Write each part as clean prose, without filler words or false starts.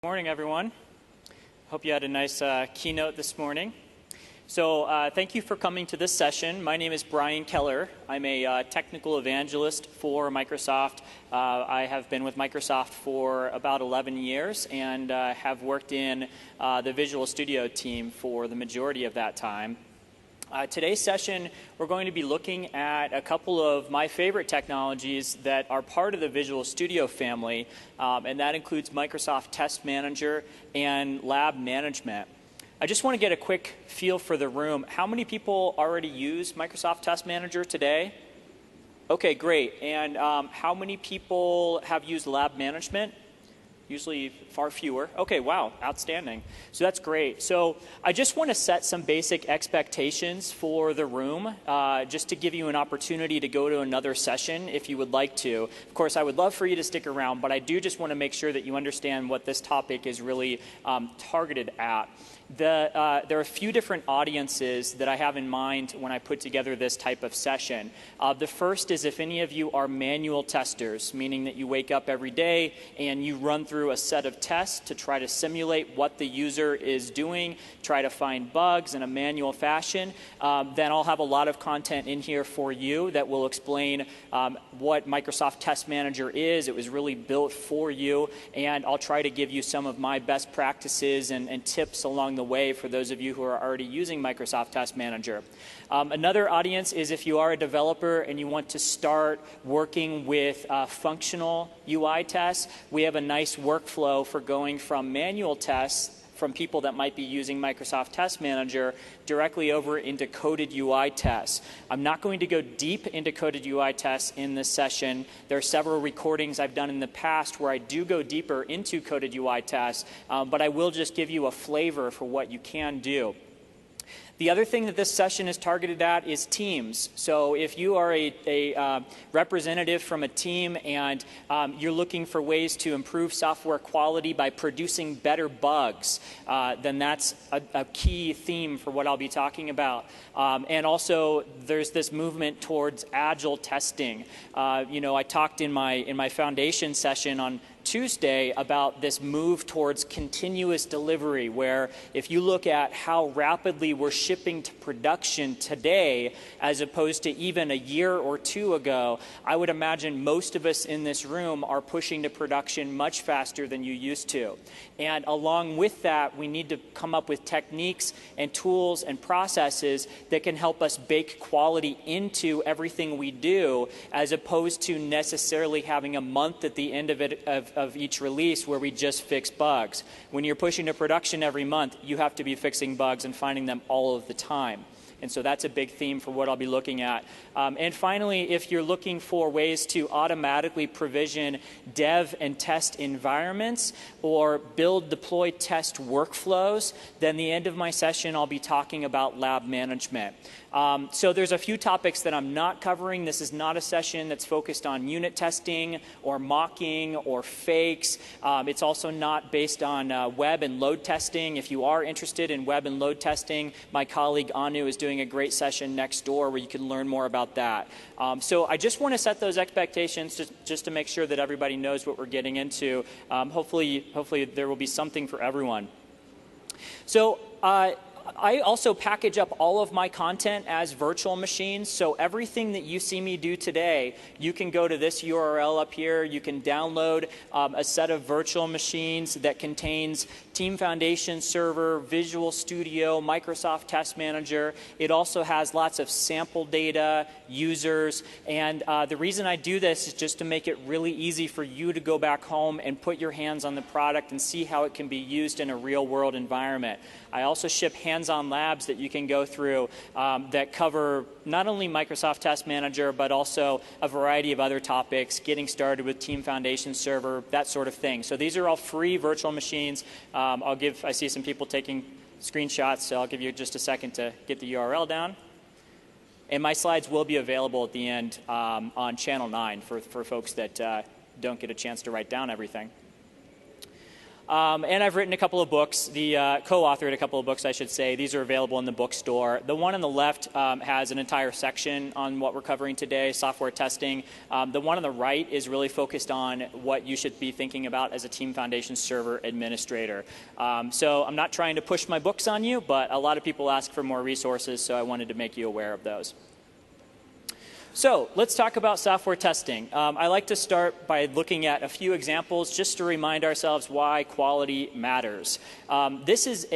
Morning, everyone. Hope you had a nice keynote this morning. So thank you for coming to this session. My name is Brian Keller. I'm a technical evangelist for Microsoft. I have been with Microsoft for about 11 years and have worked in the Visual Studio team for the majority of that time. Today's session, we're going to be looking at a couple of my favorite technologies that are part of the Visual Studio family, and that includes Microsoft Test Manager and Lab Management. I just want to get a quick feel for the room. How many people already use Microsoft Test Manager today? Okay, great. And how many people have used Lab Management? Usually far fewer. Okay, wow, outstanding. So that's great. So I just want to set some basic expectations for the room, just to give you an opportunity to go to another session if you would like to. Of course, I would love for you to stick around, but I do just want to make sure that you understand what this topic is really targeted at. There are a few different audiences that I have in mind when I put together this type of session. The first is if any of you are manual testers, meaning that you wake up every day and you run through a set of tests to try to simulate what the user is doing, try to find bugs in a manual fashion, then I'll have a lot of content in here for you that will explain what Microsoft Test Manager is. It was really built for you, and I'll try to give you some of my best practices and tips along the way for those of you who are already using Microsoft Test Manager. Another audience is if you are a developer and you want to start working with functional UI tests. We have a nice workflow for going from manual tests from people that might be using Microsoft Test Manager directly over into coded UI tests. I'm not going to go deep into coded UI tests in this session. There are several recordings I've done in the past where I do go deeper into coded UI tests, but I will just give you a flavor for what you can do. The other thing that this session is targeted at is teams. So if you are a representative from a team and you're looking for ways to improve software quality by producing better bugs, then that's a key theme for what I'll be talking about. And also, there's this movement towards agile testing. I talked in my foundation session on Tuesday about this move towards continuous delivery, where if you look at how rapidly we're shipping to production today as opposed to even a year or two ago, I would imagine most of us in this room are pushing to production much faster than you used to. And along with that, we need to come up with techniques and tools and processes that can help us bake quality into everything we do, as opposed to necessarily having a month at the end of each release where we just fix bugs. When you're pushing to production every month, you have to be fixing bugs and finding them all of the time. And so that's a big theme for what I'll be looking at. And finally, if you're looking for ways to automatically provision dev and test environments or build, deploy, test workflows, then the end of my session I'll be talking about lab management. So there's a few topics that I'm not covering. This is not a session that's focused on unit testing or mocking or fakes. It's also not based on web and load testing. If you are interested in web and load testing, my colleague Anu is doing a great session next door where you can learn more about that. So I just want to set those expectations just to make sure that everybody knows what we're getting into. Hopefully there will be something for everyone. So I also package up all of my content as virtual machines, so everything that you see me do today, you can go to this URL up here. You can download a set of virtual machines that contains Team Foundation Server, Visual Studio, Microsoft Test Manager. It also has lots of sample data, users, and the reason I do this is just to make it really easy for you to go back home and put your hands on the product and see how it can be used in a real-world environment. I also ship hands-on labs that you can go through that cover not only Microsoft Test Manager, but also a variety of other topics, getting started with Team Foundation Server, that sort of thing. So these are all free virtual machines. I see some people taking screenshots, so I'll give you just a second to get the URL down. And my slides will be available at the end on Channel 9 for folks that don't get a chance to write down everything. And I've written a couple of books, co-authored a couple of books, I should say. These are available in the bookstore. The one on the left has an entire section on what we're covering today, software testing. The one on the right is really focused on what you should be thinking about as a Team Foundation Server administrator. So I'm not trying to push my books on you, but a lot of people ask for more resources, so I wanted to make you aware of those. So let's talk about software testing. I like to start by looking at a few examples just to remind ourselves why quality matters. This is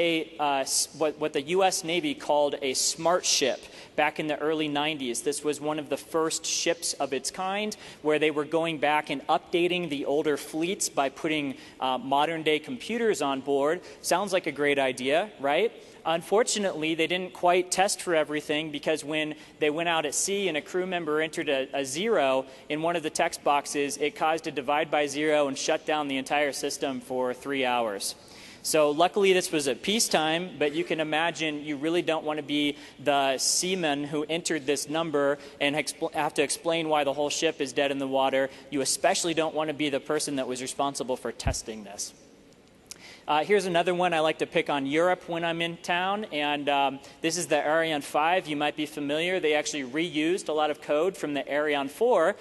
what the U.S. Navy called a smart ship back in the early 90s. This was one of the first ships of its kind where they were going back and updating the older fleets by putting modern-day computers on board. Sounds like a great idea, right? Unfortunately, they didn't quite test for everything because when they went out at sea and a crew member entered a 0 in one of the text boxes, it caused a divide by 0 and shut down the entire system for 3 hours. So luckily this was at peacetime, but you can imagine you really don't want to be the seaman who entered this number and have to explain why the whole ship is dead in the water. You especially don't want to be the person that was responsible for testing this. Here's another one I like to pick on Europe when I'm in town, and this is the Ariane 5. You might be familiar. They actually reused a lot of code from the Ariane 4.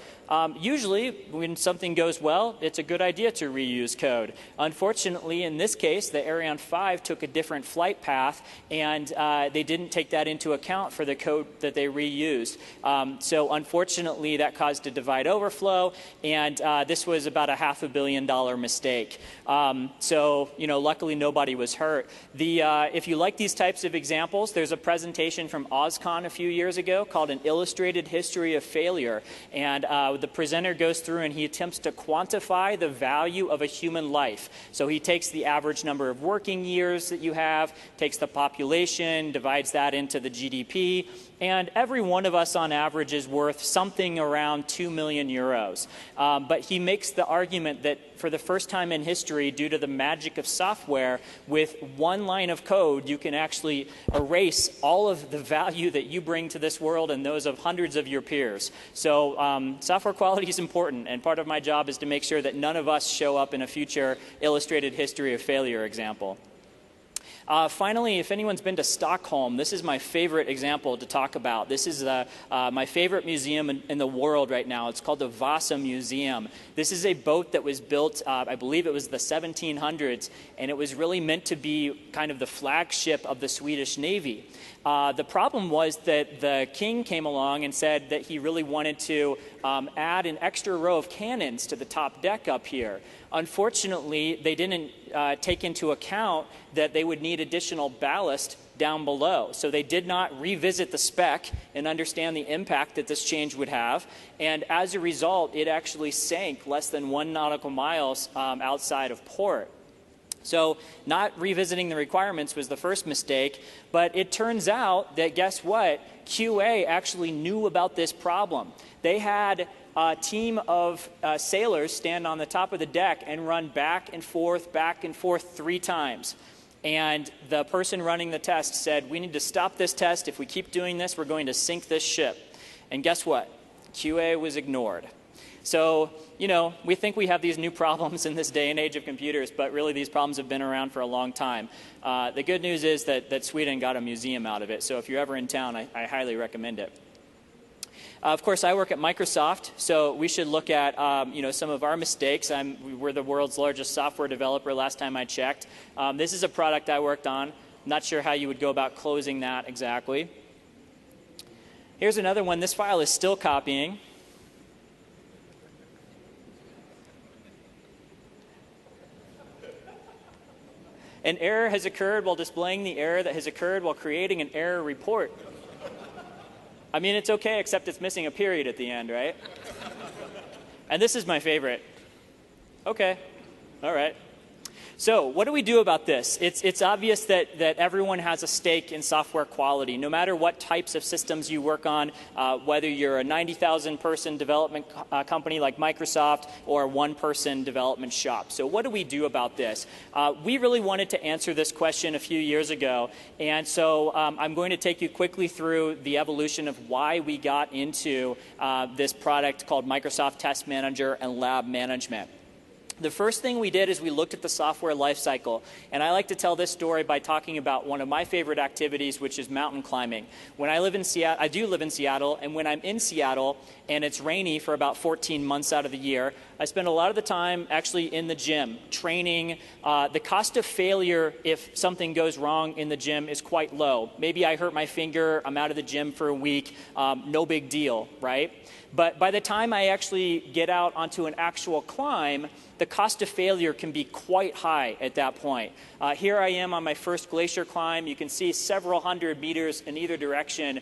Usually, when something goes well, it's a good idea to reuse code. Unfortunately, in this case, the Ariane 5 took a different flight path, and they didn't take that into account for the code that they reused. So unfortunately, that caused a divide overflow, and this was about a $500 million mistake. So, luckily nobody was hurt. If you like these types of examples, there's a presentation from OSCON a few years ago called An Illustrated History of Failure. And the presenter goes through and he attempts to quantify the value of a human life. So he takes the average number of working years that you have, takes the population, divides that into the GDP, and every one of us on average is worth something around 2 million euros. But he makes the argument that for the first time in history, due to the magic of software, with one line of code, you can actually erase all of the value that you bring to this world and those of hundreds of your peers. So software quality is important, and part of my job is to make sure that none of us show up in a future illustrated history of failure example. Finally, if anyone's been to Stockholm, this is my favorite example to talk about. This is my favorite museum in the world right now. It's called the Vasa Museum. This is a boat that was built, I believe it was the 1700s, and it was really meant to be kind of the flagship of the Swedish Navy. The problem was that the king came along and said that he really wanted to add an extra row of cannons to the top deck up here. Unfortunately, they didn't take into account that they would need additional ballast down below. So they did not revisit the spec and understand the impact that this change would have. And as a result, it actually sank less than 1 nautical miles outside of port. So not revisiting the requirements was the first mistake, but it turns out that, guess what? QA actually knew about this problem. They had a team of sailors stand on the top of the deck and run back and forth 3 times. And the person running the test said, we need to stop this test. If we keep doing this, we're going to sink this ship. And guess what? QA was ignored. So, we think we have these new problems in this day and age of computers, but really these problems have been around for a long time. The good news is that Sweden got a museum out of it. So if you're ever in town, I highly recommend it. Of course, I work at Microsoft, so we should look at some of our mistakes. We're the world's largest software developer last time I checked. This is a product I worked on. I'm not sure how you would go about closing that exactly. Here's another one. This file is still copying. An error has occurred while displaying the error that has occurred while creating an error report. I mean, it's okay, except it's missing a period at the end, right? And this is my favorite. Okay, all right. So what do we do about this? It's obvious that everyone has a stake in software quality, no matter what types of systems you work on, whether you're a 90,000 person development company like Microsoft or a 1-person development shop. So what do we do about this? We really wanted to answer this question a few years ago, and so I'm going to take you quickly through the evolution of why we got into this product called Microsoft Test Manager and Lab Management. The first thing we did is we looked at the software lifecycle. And I like to tell this story by talking about one of my favorite activities, which is mountain climbing. When I live in Seattle, I do live in Seattle, and when I'm in Seattle and it's rainy for about 14 months out of the year, I spend a lot of the time actually in the gym, training. The cost of failure if something goes wrong in the gym is quite low. Maybe I hurt my finger, I'm out of the gym for a week, no big deal, right? But by the time I actually get out onto an actual climb, the cost of failure can be quite high at that point. Here I am on my first glacier climb. You can see several hundred meters in either direction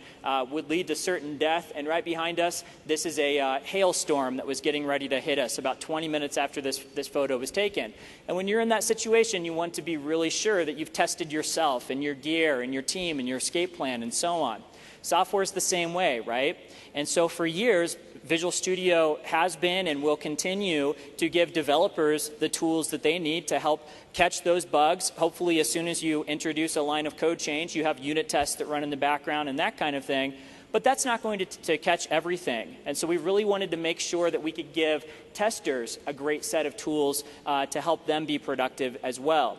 would lead to certain death. And right behind us, this is a hailstorm that was getting ready to hit us about 20 minutes after this photo was taken. And when you're in that situation, you want to be really sure that you've tested yourself and your gear and your team and your escape plan and so on. Software is the same way, right? And so for years, Visual Studio has been and will continue to give developers the tools that they need to help catch those bugs. Hopefully, as soon as you introduce a line of code change, you have unit tests that run in the background and that kind of thing. But that's not going to catch everything. And so we really wanted to make sure that we could give testers a great set of tools to help them be productive as well.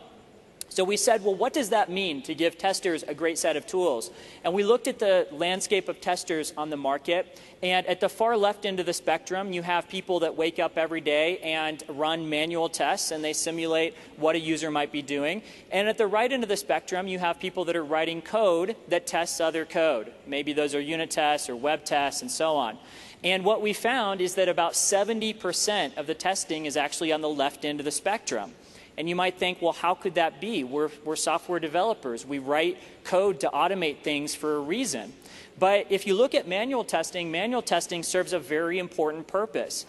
So we said, well, what does that mean to give testers a great set of tools? And we looked at the landscape of testers on the market. And at the far left end of the spectrum, you have people that wake up every day and run manual tests, and they simulate what a user might be doing. And at the right end of the spectrum, you have people that are writing code that tests other code. Maybe those are unit tests or web tests and so on. And what we found is that about 70% of the testing is actually on the left end of the spectrum. And you might think, well, how could that be? We're software developers. We write code to automate things for a reason. But if you look at manual testing serves a very important purpose.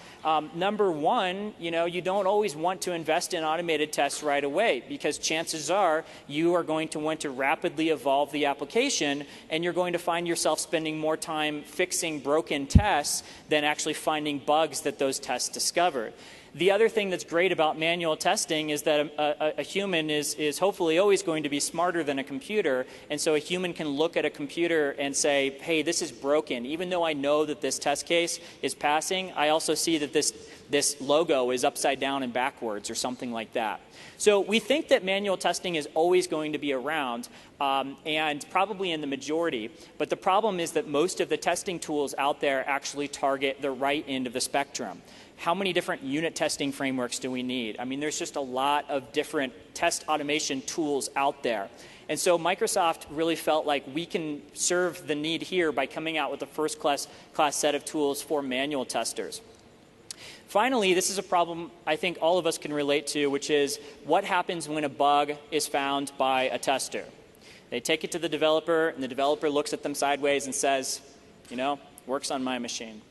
Number one, you don't always want to invest in automated tests right away, because chances are you are going to want to rapidly evolve the application, and you're going to find yourself spending more time fixing broken tests than actually finding bugs that those tests discovered. The other thing that's great about manual testing is that a human is hopefully always going to be smarter than a computer, and so a human can look at a computer and say, hey, this is broken. Even though I know that this test case is passing, I also see that this logo is upside down and backwards or something like that. So we think that manual testing is always going to be around, and probably in the majority. But the problem is that most of the testing tools out there actually target the right end of the spectrum. How many different unit testing frameworks do we need? I mean, there's just a lot of different test automation tools out there. And so Microsoft really felt like we can serve the need here by coming out with a first-class set of tools for manual testers. Finally, this is a problem I think all of us can relate to, which is what happens when a bug is found by a tester. They take it to the developer, and the developer looks at them sideways and says, works on my machine.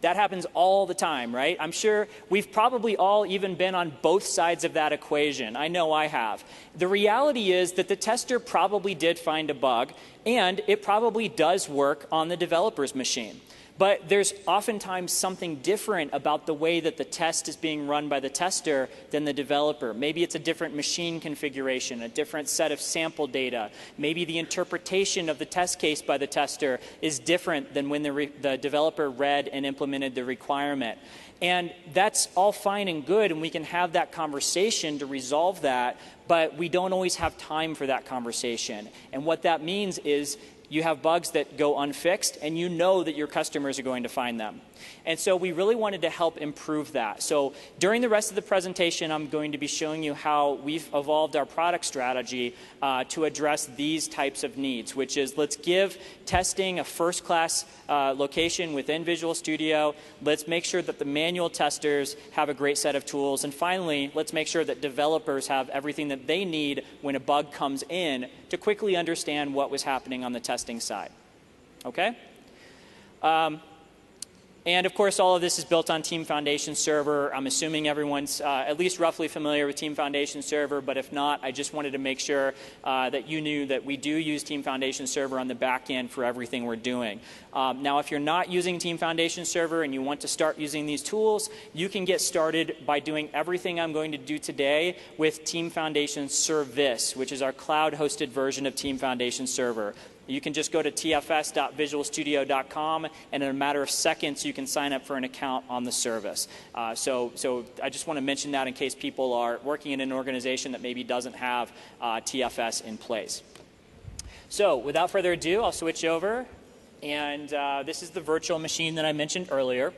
That happens all the time, right? I'm sure we've probably all even been on both sides of that equation. I know I have. The reality is that the tester probably did find a bug, and it probably does work on the developer's machine. But there's oftentimes something different about the way that the test is being run by the tester than the developer. Maybe it's a different machine configuration, a different set of sample data. Maybe the interpretation of the test case by the tester is different than when the developer read and implemented the requirement. And that's all fine and good, and we can have that conversation to resolve that, but we don't always have time for that conversation. And what that means is you have bugs that go unfixed, and you know that your customers are going to find them. And so we really wanted to help improve that. So during the rest of the presentation, I'm going to be showing you how we've evolved our product strategy to address these types of needs, which is let's give testing a first-class location within Visual Studio. Let's make sure that the manual testers have a great set of tools. And finally, let's make sure that developers have everything that they need when a bug comes in to quickly understand what was happening on the testing side. Okay? And of course, all of this is built on Team Foundation Server. I'm assuming everyone's at least roughly familiar with Team Foundation Server, but if not, I just wanted to make sure that you knew that we do use Team Foundation Server on the back end for everything we're doing. Now, if you're not using Team Foundation Server and you want to start using these tools, you can get started by doing everything I'm going to do today with Team Foundation Service, which is our cloud-hosted version of Team Foundation Server. You can just go to tfs.visualstudio.com, and in a matter of seconds, you can sign up for an account on the service. So I just want to mention that in case people are working in an organization that maybe doesn't have TFS in place. So without further ado, I'll switch over. And this is the virtual machine that I mentioned earlier.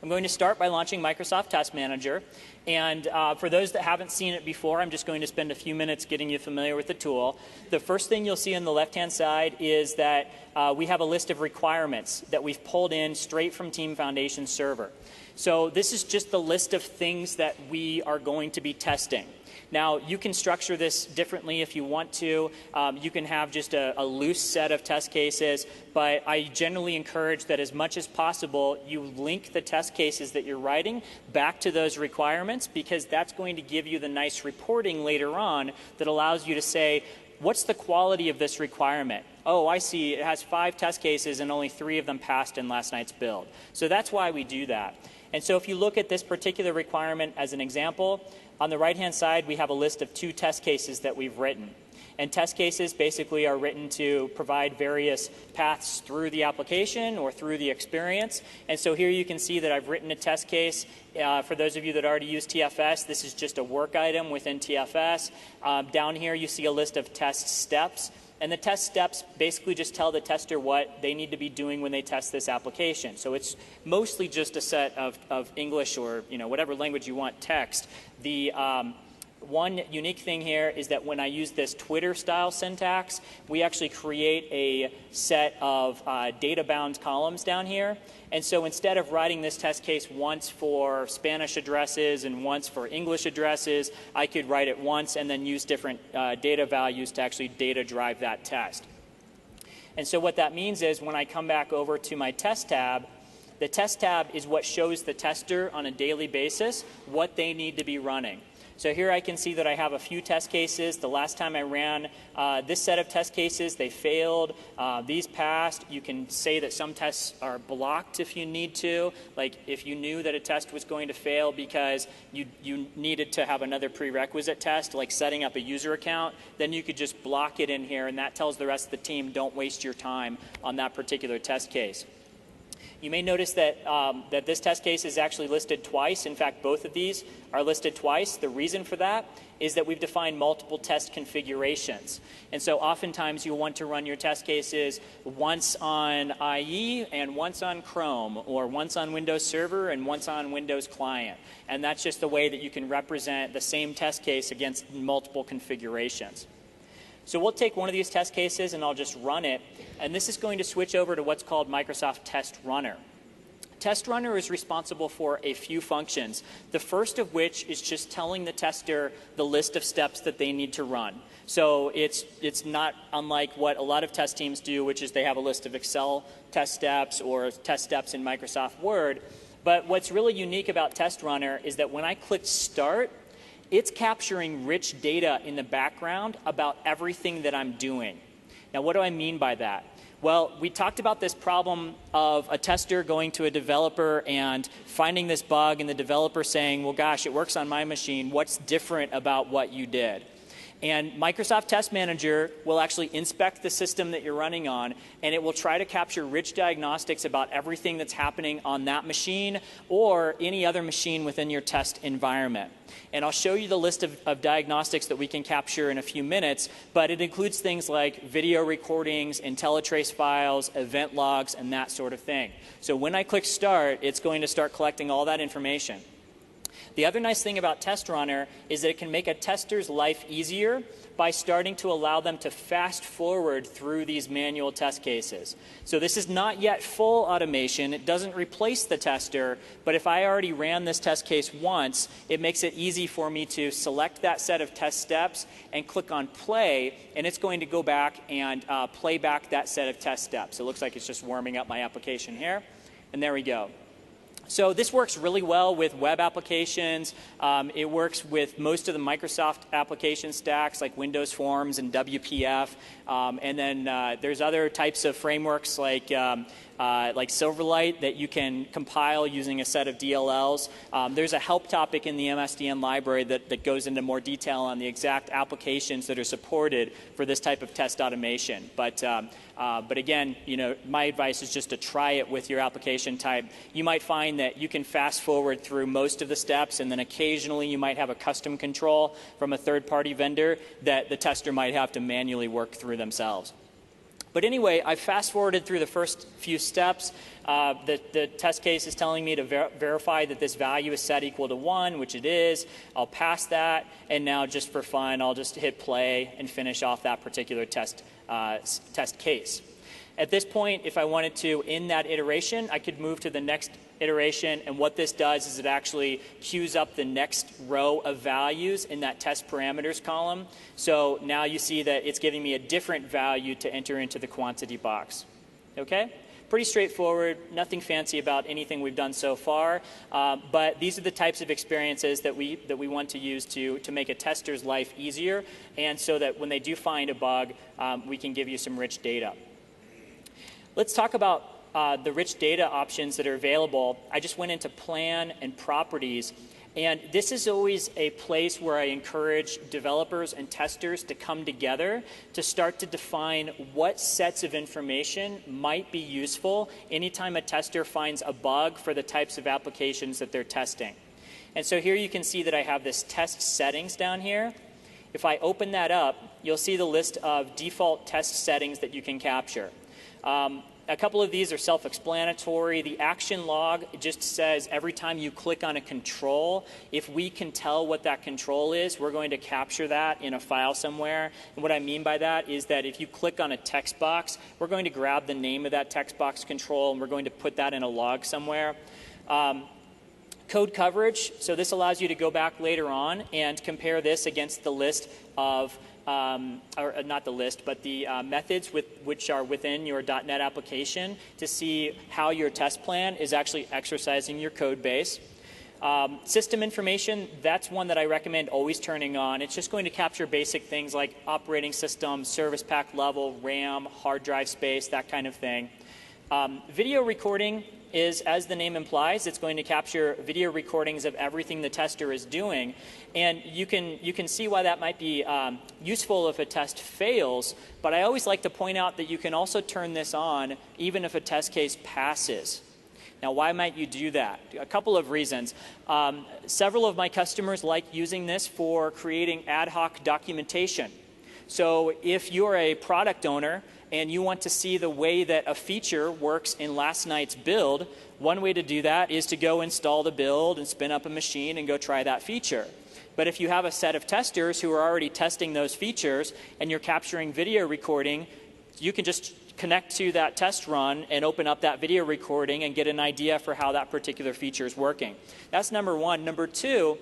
I'm going to start by launching Microsoft Test Manager. And for those that haven't seen it before, I'm just going to spend a few minutes getting you familiar with the tool. The first thing you'll see on the left-hand side is that we have a list of requirements that we've pulled in straight from Team Foundation server. So this is just the list of things that we are going to be testing. Now, you can structure this differently if you want to. You can have just a loose set of test cases, but I generally encourage that as much as possible, you link the test cases that you're writing back to those requirements, because that's going to give you the nice reporting later on that allows you to say, what's the quality of this requirement? Oh, I see, it has 5 test cases and only 3 of them passed in last night's build. So that's why we do that. And so if you look at this particular requirement as an example, on the right-hand side, we have a list of 2 test cases that we've written. And test cases basically are written to provide various paths through the application or through the experience. And so here you can see that I've written a test case. For those of you that already use TFS, this is just a work item within TFS. Down here, you see a list of test steps. And the test steps basically just tell the tester what they need to be doing when they test this application. So it's mostly just a set of English or whatever language you want text. The one unique thing here is that when I use this Twitter-style syntax, we actually create a set of data-bound columns down here. And so instead of writing this test case once for Spanish addresses and once for English addresses, I could write it once and then use different data values to actually data drive that test. And so what that means is when I come back over to my test tab, the test tab is what shows the tester on a daily basis what they need to be running. So here I can see that I have a few test cases. The last time I ran this set of test cases, they failed. These passed. You can say that some tests are blocked if you need to. Like if you knew that a test was going to fail because you needed to have another prerequisite test, like setting up a user account, then you could just block it in here, and that tells the rest of the team, don't waste your time on that particular test case. You may notice that, that this test case is actually listed twice. In fact, both of these are listed twice. The reason for that is that we've defined multiple test configurations. And so oftentimes you'll want to run your test cases once on IE and once on Chrome, or once on Windows Server and once on Windows Client. And that's just the way that you can represent the same test case against multiple configurations. So we'll take one of these test cases and I'll just run it. And this is going to switch over to what's called Microsoft Test Runner. Test Runner is responsible for a few functions, the first of which is just telling the tester the list of steps that they need to run. So it's not unlike what a lot of test teams do, which is they have a list of Excel test steps or test steps in Microsoft Word. But what's really unique about Test Runner is that when I click Start, it's capturing rich data in the background about everything that I'm doing. Now, what do I mean by that? Well, we talked about this problem of a tester going to a developer and finding this bug, and the developer saying, well, gosh, it works on my machine. What's different about what you did? And Microsoft Test Manager will actually inspect the system that you're running on, and it will try to capture rich diagnostics about everything that's happening on that machine or any other machine within your test environment. And I'll show you the list of diagnostics that we can capture in a few minutes, but it includes things like video recordings, IntelliTrace files, event logs, and that sort of thing. So when I click Start, it's going to start collecting all that information. The other nice thing about Test Runner is that it can make a tester's life easier by starting to allow them to fast forward through these manual test cases. So this is not yet full automation. It doesn't replace the tester, but if I already ran this test case once, it makes it easy for me to select that set of test steps and click on play, and it's going to go back and play back that set of test steps. It looks like it's just warming up my application here, and there we go. So this works really well with web applications. It works with most of the Microsoft application stacks like Windows Forms and WPF. And then there's other types of frameworks like like Silverlight that you can compile using a set of DLLs. There's a help topic in the MSDN library that goes into more detail on the exact applications that are supported for this type of test automation. But again, my advice is just to try it with your application type. You might find that you can fast forward through most of the steps, and then occasionally you might have a custom control from a third-party vendor that the tester might have to manually work through themselves. But anyway, I fast-forwarded through the first few steps. The test case is telling me to verify that this value is set equal to 1, which it is. I'll pass that, and now just for fun, I'll just hit play and finish off that particular test case. At this point, if I wanted to, in that iteration, I could move to the next iteration, and what this does is it actually queues up the next row of values in that test parameters column. So now you see that it's giving me a different value to enter into the quantity box. Okay? Pretty straightforward, nothing fancy about anything we've done so far, but these are the types of experiences that we want to use to make a tester's life easier, and so that when they do find a bug, we can give you some rich data. Let's talk about the rich data options that are available. I just went into plan and properties, and this is always a place where I encourage developers and testers to come together to start to define what sets of information might be useful anytime a tester finds a bug for the types of applications that they're testing. And so here you can see that I have this test settings down here. If I open that up, you'll see the list of default test settings that you can capture. A couple of these are self-explanatory. The action log just says every time you click on a control, if we can tell what that control is, we're going to capture that in a file somewhere. And what I mean by that is that if you click on a text box, we're going to grab the name of that text box control and we're going to put that in a log somewhere. Code coverage, so this allows you to go back later on and compare this against the list of or not the list, but the methods which are within your .NET application to see how your test plan is actually exercising your code base. System information, that's one that I recommend always turning on. It's just going to capture basic things like operating system, service pack level, RAM, hard drive space, that kind of thing. Video recording is, as the name implies, it's going to capture video recordings of everything the tester is doing. And you can see why that might be useful if a test fails, but I always like to point out that you can also turn this on even if a test case passes. Now, why might you do that? A couple of reasons. Several of my customers like using this for creating ad hoc documentation. So if you're a product owner and you want to see the way that a feature works in last night's build, one way to do that is to go install the build and spin up a machine and go try that feature. But if you have a set of testers who are already testing those features and you're capturing video recording, you can just connect to that test run and open up that video recording and get an idea for how that particular feature is working. That's number one. Number two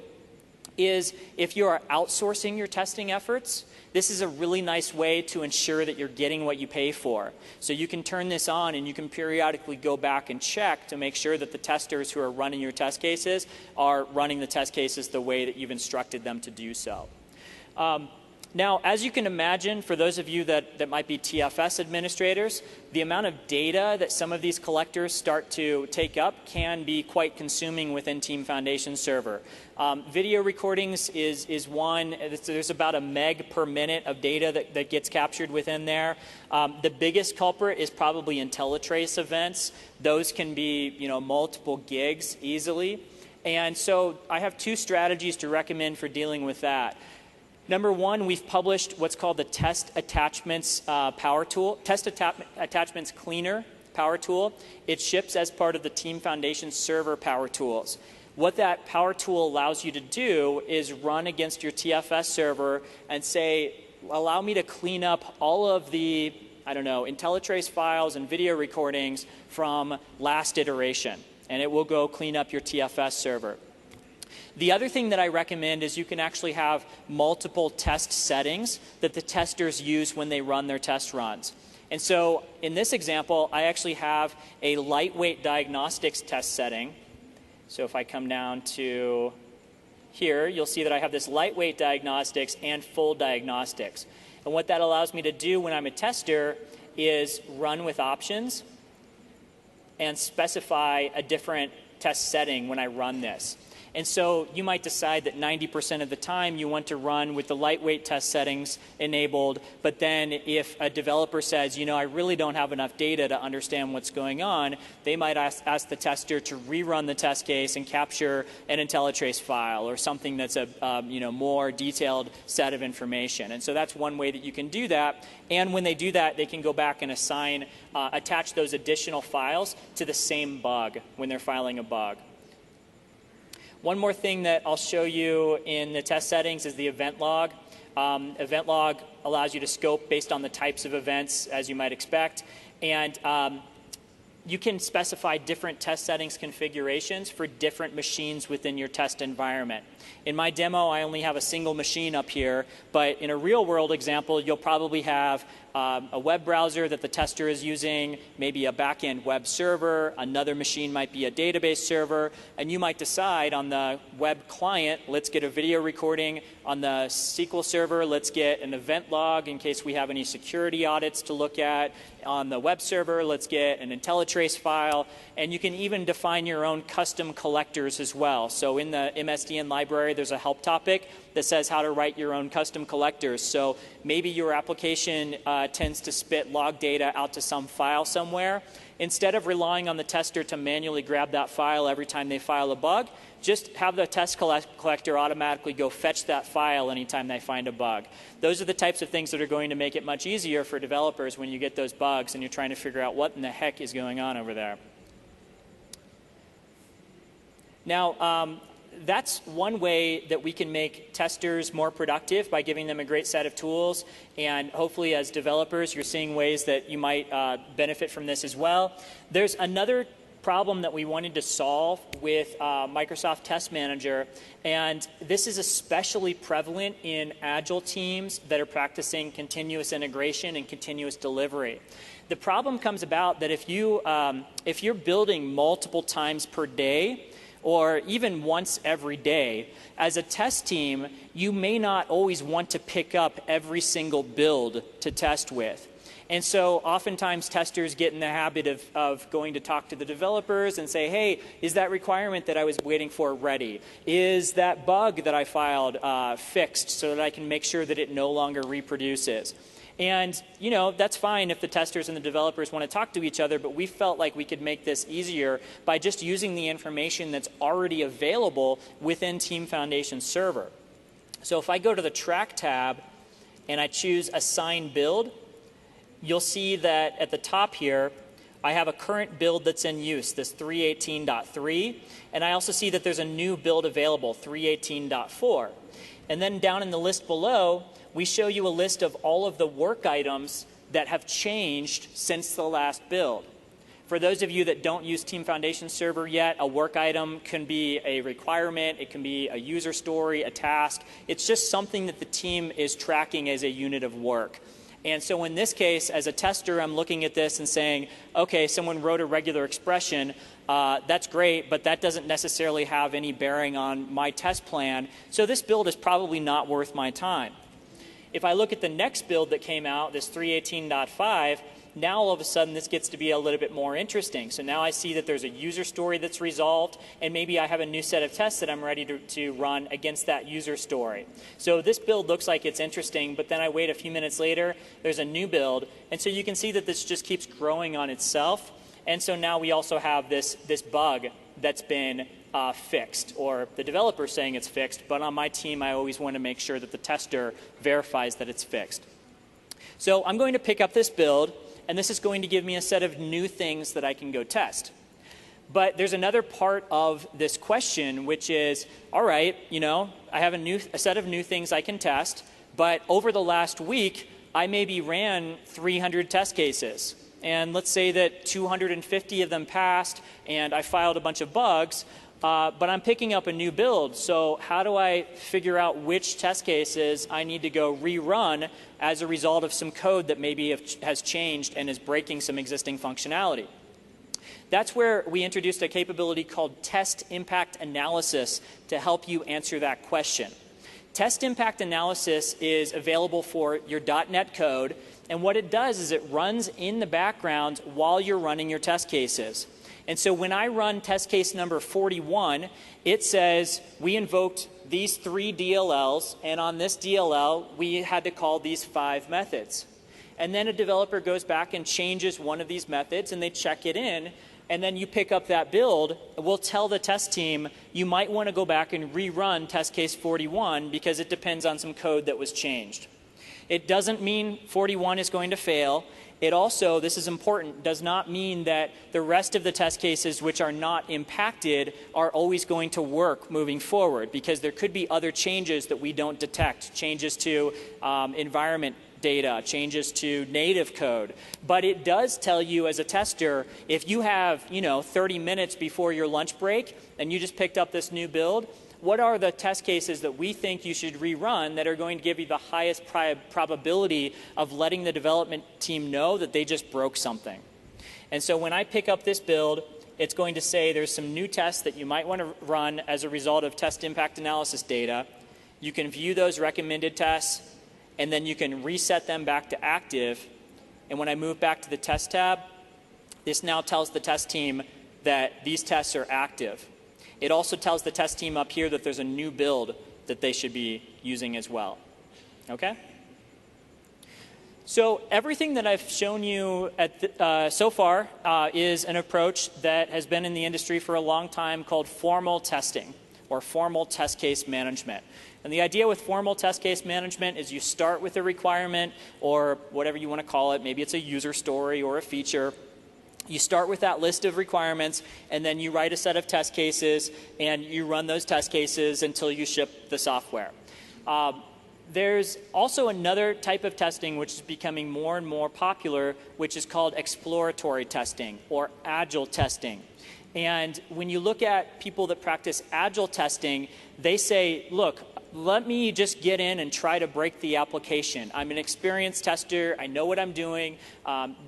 is if you are outsourcing your testing efforts, this is a really nice way to ensure that you're getting what you pay for. So you can turn this on and you can periodically go back and check to make sure that the testers who are running your test cases are running the test cases the way that you've instructed them to do so. Now, as you can imagine, for those of you that might be TFS administrators, the amount of data that some of these collectors start to take up can be quite consuming within Team Foundation Server. Video recordings is one. There's about a meg per minute of data that gets captured within there. The biggest culprit is probably IntelliTrace events. Those can be multiple gigs easily. And so I have two strategies to recommend for dealing with that. Number one, we've published what's called the Test Attachments Power Tool, Test Attachments Cleaner Power Tool. It ships as part of the Team Foundation Server Power Tools. What that Power Tool allows you to do is run against your TFS server and say, allow me to clean up all of the, IntelliTrace files and video recordings from last iteration. And it will go clean up your TFS server. The other thing that I recommend is you can actually have multiple test settings that the testers use when they run their test runs. And so in this example, I actually have a lightweight diagnostics test setting. So if I come down to here, you'll see that I have this lightweight diagnostics and full diagnostics. And what that allows me to do when I'm a tester is run with options. and specify a different test setting when I run this. And so you might decide that 90% of the time you want to run with the lightweight test settings enabled, but then if a developer says, you know, I really don't have enough data to understand what's going on, they might ask the tester to rerun the test case and capture an IntelliTrace file or something that's a more detailed set of information. And so that's one way that you can do that. And when they do that, they can go back and attach those additional files to the same bug when they're filing a bug. One more thing that I'll show you in the test settings is the event log. Event log allows you to scope based on the types of events, as you might expect. And you can specify different test settings configurations for different machines within your test environment. In my demo, I only have a single machine up here, but in a real-world example, you'll probably have a web browser that the tester is using, maybe a back-end web server, another machine might be a database server, and you might decide on the web client, let's get a video recording. On the SQL server, let's get an event log in case we have any security audits to look at. On the web server, let's get an IntelliTrace file, and you can even define your own custom collectors as well. So in the MSDN library, there's a help topic that says how to write your own custom collectors. So maybe your application tends to spit log data out to some file somewhere. Instead of relying on the tester to manually grab that file every time they file a bug, just have the test collector automatically go fetch that file anytime they find a bug. Those are the types of things that are going to make it much easier for developers when you get those bugs and you're trying to figure out what in the heck is going on over there. Now, that's one way that we can make testers more productive by giving them a great set of tools. And hopefully as developers, you're seeing ways that you might benefit from this as well. There's another problem that we wanted to solve with Microsoft Test Manager, and this is especially prevalent in agile teams that are practicing continuous integration and continuous delivery. The problem comes about that if you're building multiple times per day, or even once every day, as a test team, you may not always want to pick up every single build to test with. And so oftentimes testers get in the habit of going to talk to the developers and say, hey, is that requirement that I was waiting for ready? Is that bug that I filed fixed so that I can make sure that it no longer reproduces? And, you know, that's fine if the testers and the developers want to talk to each other, but we felt like we could make this easier by just using the information that's already available within Team Foundation Server. So if I go to the Track tab and I choose Assign Build, you'll see that at the top here, I have a current build that's in use, this 318.3, and I also see that there's a new build available, 318.4. And then down in the list below, we show you a list of all of the work items that have changed since the last build. For those of you that don't use Team Foundation Server yet, a work item can be a requirement, it can be a user story, a task. It's just something that the team is tracking as a unit of work. And so in this case, as a tester, I'm looking at this and saying, okay, someone wrote a regular expression. That's great, but that doesn't necessarily have any bearing on my test plan. So this build is probably not worth my time. If I look at the next build that came out, this 318.5, now all of a sudden this gets to be a little bit more interesting. So now I see that there's a user story that's resolved, and maybe I have a new set of tests that I'm ready to run against that user story. So this build looks like it's interesting, but then I wait a few minutes later, there's a new build, and so you can see that this just keeps growing on itself. And so now we also have this bug that's been fixed, or the developer saying it's fixed, but on my team I always want to make sure that the tester verifies that it's fixed. So I'm going to pick up this build, and this is going to give me a set of new things that I can go test. But there's another part of this question, which is, all right, you know, I have a set of new things I can test, but over the last week, I maybe ran 300 test cases. And let's say that 250 of them passed, and I filed a bunch of bugs, but I'm picking up a new build. So how do I figure out which test cases I need to go rerun as a result of some code that maybe has changed and is breaking some existing functionality? That's where we introduced a capability called Test Impact Analysis to help you answer that question. Test Impact Analysis is available for your .NET code, and what it does is it runs in the background while you're running your test cases. And so when I run test case number 41, it says we invoked these 3 DLLs, and on this DLL, we had to call these 5 methods. And then a developer goes back and changes one of these methods, and they check it in, and then you pick up that build. We'll tell the test team, you might want to go back and rerun test case 41 because it depends on some code that was changed. It doesn't mean 41 is going to fail. It also, this is important, does not mean that the rest of the test cases which are not impacted are always going to work moving forward, because there could be other changes that we don't detect, changes to environment data, changes to native code. But it does tell you as a tester, if you have 30 minutes before your lunch break and you just picked up this new build, what are the test cases that we think you should rerun that are going to give you the highest probability of letting the development team know that they just broke something? And so when I pick up this build, it's going to say there's some new tests that you might want to run as a result of test impact analysis data. You can view those recommended tests, and then you can reset them back to active. And when I move back to the test tab, this now tells the test team that these tests are active. It also tells the test team up here that there's a new build that they should be using as well. Okay? So everything that I've shown you so far is an approach that has been in the industry for a long time called formal testing, or formal test case management. And the idea with formal test case management is you start with a requirement, or whatever you want to call it. Maybe it's a user story or a feature. You start with that list of requirements, and then you write a set of test cases, and you run those test cases until you ship the software. There's also another type of testing which is becoming more and more popular, which is called exploratory testing or agile testing. And when you look at people that practice agile testing, they say, look, let me just get in and try to break the application. I'm an experienced tester. I know what I'm doing.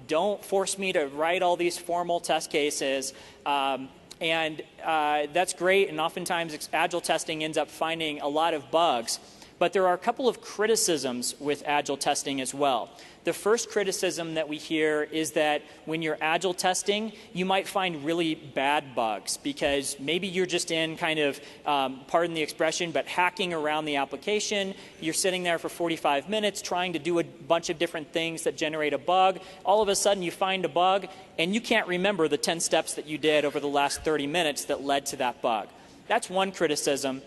Don't force me to write all these formal test cases. And that's great. And oftentimes, agile testing ends up finding a lot of bugs. But there are a couple of criticisms with agile testing as well. The first criticism that we hear is that when you're agile testing, you might find really bad bugs because maybe you're just in kind of, pardon the expression, but hacking around the application. You're sitting there for 45 minutes trying to do a bunch of different things that generate a bug. All of a sudden you find a bug and you can't remember the 10 steps that you did over the last 30 minutes that led to that bug. That's one criticism.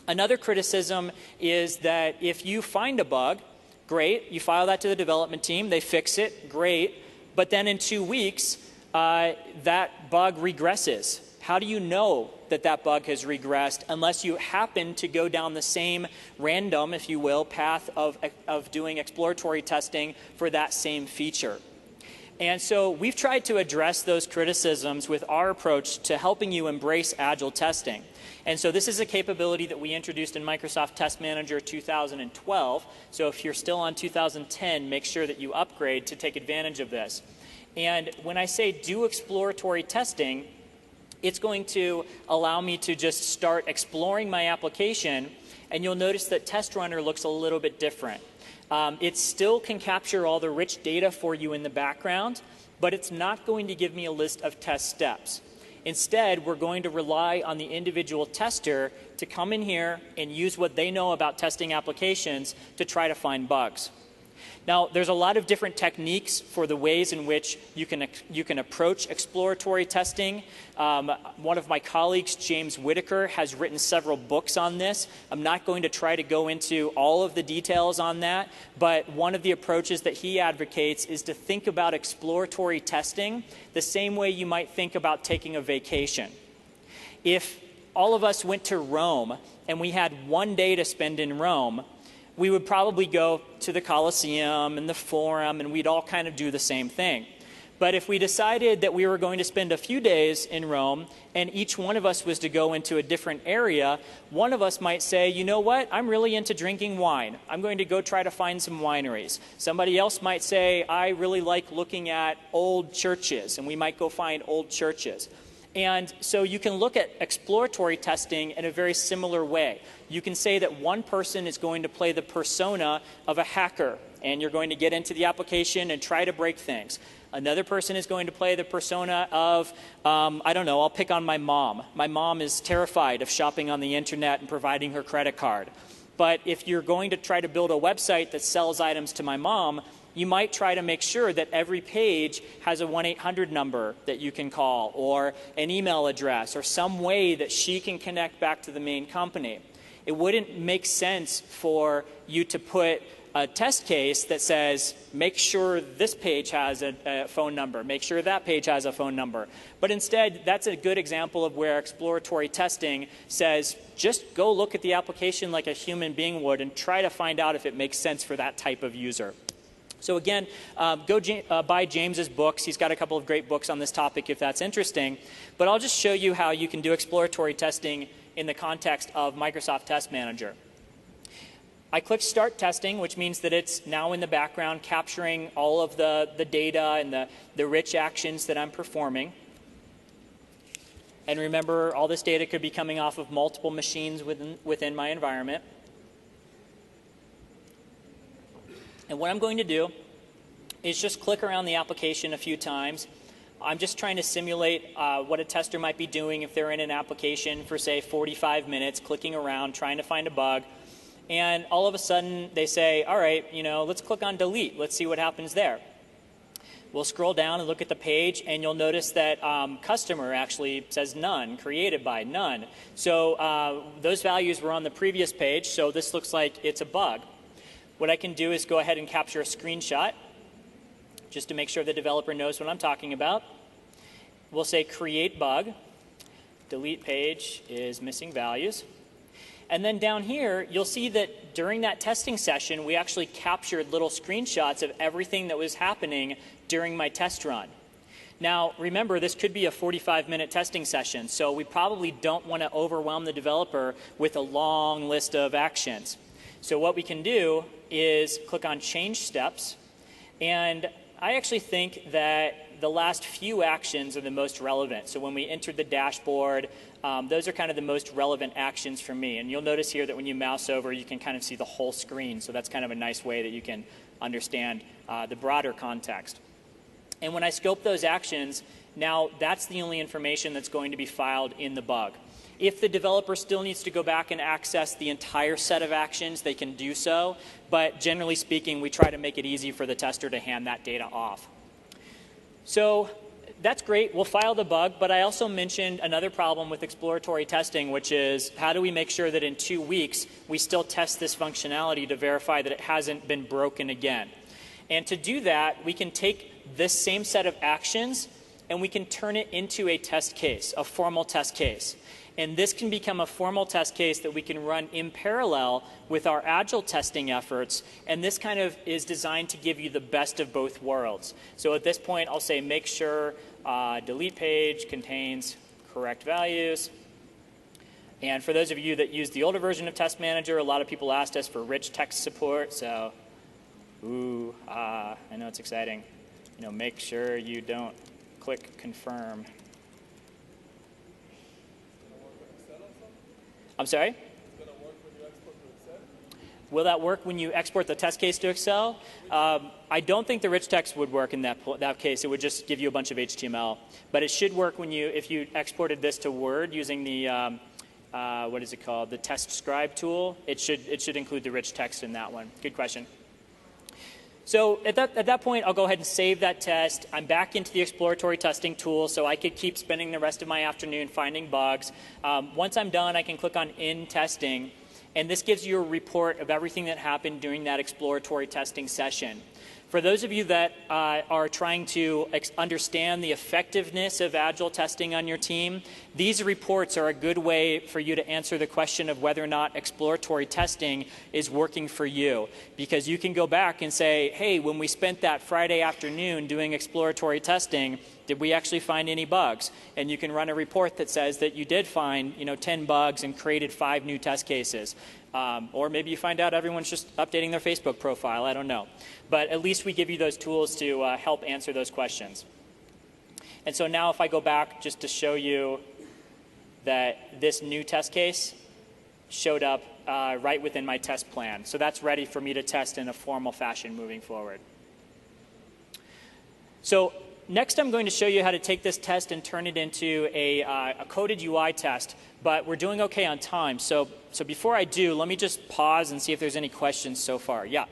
Another criticism is that if you find a bug, great, you file that to the development team, they fix it, great, but then in 2 weeks, that bug regresses. How do you know that that bug has regressed unless you happen to go down the same random, if you will, path of doing exploratory testing for that same feature? And so we've tried to address those criticisms with our approach to helping you embrace agile testing. And so this is a capability that we introduced in Microsoft Test Manager 2012. So if you're still on 2010, make sure that you upgrade to take advantage of this. And when I say do exploratory testing, it's going to allow me to just start exploring my application. And you'll notice that Test Runner looks a little bit different. It still can capture all the rich data for you in the background, but it's not going to give me a list of test steps. Instead, we're going to rely on the individual tester to come in here and use what they know about testing applications to try to find bugs. Now, there's a lot of different techniques for the ways in which you can approach exploratory testing. One of my colleagues, James Whitaker, has written several books on this. I'm not going to try to go into all of the details on that, but one of the approaches that he advocates is to think about exploratory testing the same way you might think about taking a vacation. If all of us went to Rome and we had 1 day to spend in Rome, we would probably go to the Colosseum and the Forum, and we'd all kind of do the same thing. But if we decided that we were going to spend a few days in Rome, and each one of us was to go into a different area, one of us might say, you know what, I'm really into drinking wine. I'm going to go try to find some wineries. Somebody else might say, I really like looking at old churches, and we might go find old churches. And so you can look at exploratory testing in a very similar way. You can say that one person is going to play the persona of a hacker and you're going to get into the application and try to break things. Another person is going to play the persona of, I don't know, I'll pick on my mom. My mom is terrified of shopping on the internet and providing her credit card. But if you're going to try to build a website that sells items to my mom, you might try to make sure that every page has a 1-800 number that you can call, or an email address, or some way that she can connect back to the main company. It wouldn't make sense for you to put a test case that says, make sure this page has a phone number, make sure that page has a phone number. But instead, that's a good example of where exploratory testing says, just go look at the application like a human being would and try to find out if it makes sense for that type of user. So again, go buy James's books. He's got a couple of great books on this topic if that's interesting. But I'll just show you how you can do exploratory testing in the context of Microsoft Test Manager. I click Start Testing, which means that it's now in the background capturing all of the data and the rich actions that I'm performing. And remember, all this data could be coming off of multiple machines within my environment. And what I'm going to do is just click around the application a few times. I'm just trying to simulate what a tester might be doing if they're in an application for, say, 45 minutes, clicking around, trying to find a bug. And all of a sudden, they say, all right, let's click on delete. Let's see what happens there. We'll scroll down and look at the page, and you'll notice that customer actually says none, created by none. So those values were on the previous page, so this looks like it's a bug. What I can do is go ahead and capture a screenshot just to make sure the developer knows what I'm talking about. We'll say create bug. Delete page is missing values. And then down here, you'll see that during that testing session, we actually captured little screenshots of everything that was happening during my test run. Now, remember, this could be a 45-minute testing session, so we probably don't want to overwhelm the developer with a long list of actions. So what we can do is click on Change Steps, and I actually think that the last few actions are the most relevant. So when we entered the dashboard, those are kind of the most relevant actions for me. And you'll notice here that when you mouse over, you can kind of see the whole screen. So that's kind of a nice way that you can understand the broader context. And when I scope those actions, now that's the only information that's going to be filed in the bug. If the developer still needs to go back and access the entire set of actions, they can do so. But generally speaking, we try to make it easy for the tester to hand that data off. So that's great. We'll file the bug. But I also mentioned another problem with exploratory testing, which is how do we make sure that in 2 weeks we still test this functionality to verify that it hasn't been broken again. And to do that, we can take this same set of actions and we can turn it into a test case, a formal test case. And this can become a formal test case that we can run in parallel with our agile testing efforts. And this kind of is designed to give you the best of both worlds. So at this point, I'll say make sure delete page contains correct values. And for those of you that use the older version of Test Manager, a lot of people asked us for rich text support. So, I know it's exciting. Make sure you don't click confirm. I'm sorry? Will that work when you export the test case to Excel? I don't think the rich text would work in that case. It would just give you a bunch of HTML. But it should work if you exported this to Word using the, what is it called, the test scribe tool. It should include the rich text in that one. Good question. So at that point, I'll go ahead and save that test. I'm back into the exploratory testing tool, so I could keep spending the rest of my afternoon finding bugs. Once I'm done, I can click on In Testing, and this gives you a report of everything that happened during that exploratory testing session. For those of you that are trying to understand the effectiveness of agile testing on your team, these reports are a good way for you to answer the question of whether or not exploratory testing is working for you. Because you can go back and say, hey, when we spent that Friday afternoon doing exploratory testing, did we actually find any bugs? And you can run a report that says that you did find 10 bugs and created 5 new test cases. Or maybe you find out everyone's just updating their Facebook profile. I don't know. But at least we give you those tools to help answer those questions. And so now if I go back just to show you that this new test case showed up right within my test plan. So that's ready for me to test in a formal fashion moving forward. So next I'm going to show you how to take this test and turn it into a coded UI test. But we're doing OK on time. So before I do, let me just pause and see if there's any questions so far. Yeah.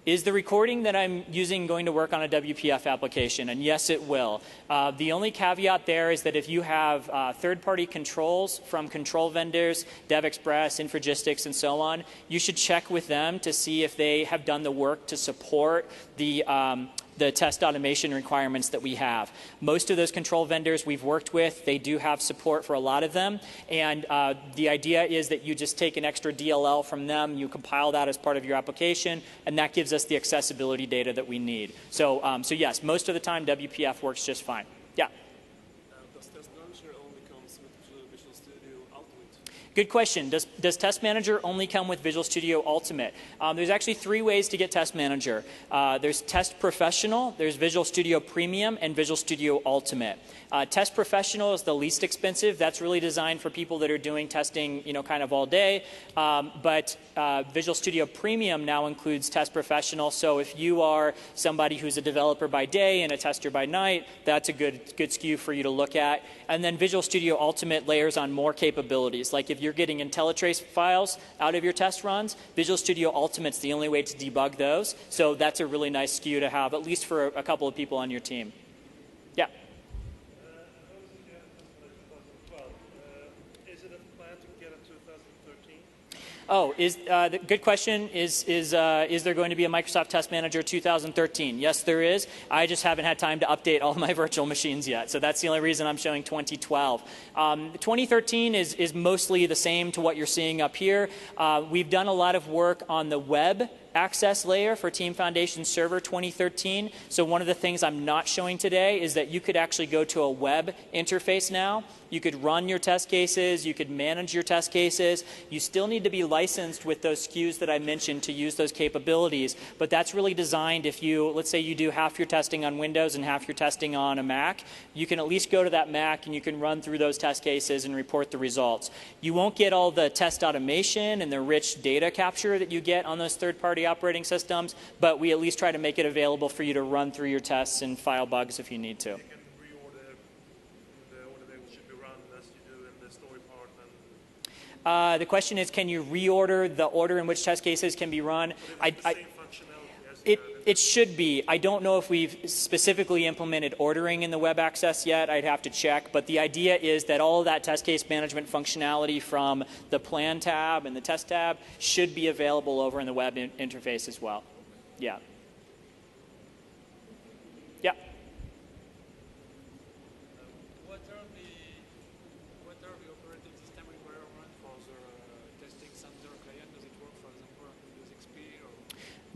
Is the recording that I'm using going to work on a WPF application? And yes, it will. The only caveat there is that if you have third-party controls from control vendors, DevExpress, Infragistics, and so on, you should check with them to see if they have done the work to support the test automation requirements that we have. Most of those control vendors we've worked with, they do have support for a lot of them. And the idea is that you just take an extra DLL from them, you compile that as part of your application, and that gives us the accessibility data that we need. So yes, most of the time WPF works just fine. Yeah. Does Test Manager only comes with Visual Studio Ultimate? Good question. Does Test Manager only come with Visual Studio Ultimate? There's actually 3 ways to get Test Manager. There's Test Professional, there's Visual Studio Premium, and Visual Studio Ultimate. Test Professional is the least expensive. That's really designed for people that are doing testing, kind of all day. But Visual Studio Premium now includes Test Professional. So if you are somebody who's a developer by day and a tester by night, that's a good SKU for you to look at. And then Visual Studio Ultimate layers on more capabilities. Like if you're getting IntelliTrace files out of your test runs, Visual Studio Ultimate's the only way to debug those. So that's a really nice SKU to have, at least for a couple of people on your team. Yeah. Oh, the good question is there going to be a Microsoft Test Manager 2013? Yes, there is. I just haven't had time to update all my virtual machines yet, so that's the only reason I'm showing 2012. 2013 is mostly the same to what you're seeing up here. We've done a lot of work on the web access layer for Team Foundation Server 2013. So one of the things I'm not showing today is that you could actually go to a web interface now. You could run your test cases. You could manage your test cases. You still need to be licensed with those SKUs that I mentioned to use those capabilities. But that's really designed if you, let's say you do half your testing on Windows and half your testing on a Mac, you can at least go to that Mac and you can run through those test cases and report the results. You won't get all the test automation and the rich data capture that you get on those third-party operating systems, but we at least try to make it available for you to run through your tests and file bugs if you need to. The question is, can you reorder the order in which test cases can be run? It should be. I don't know if we've specifically implemented ordering in the web access yet. I'd have to check. But the idea is that all of that test case management functionality from the plan tab and the test tab should be available over in the web interface as well. Yeah. Yeah. What are the operating system environment for the testing center client? Does it work, for example, on Windows XP? Or?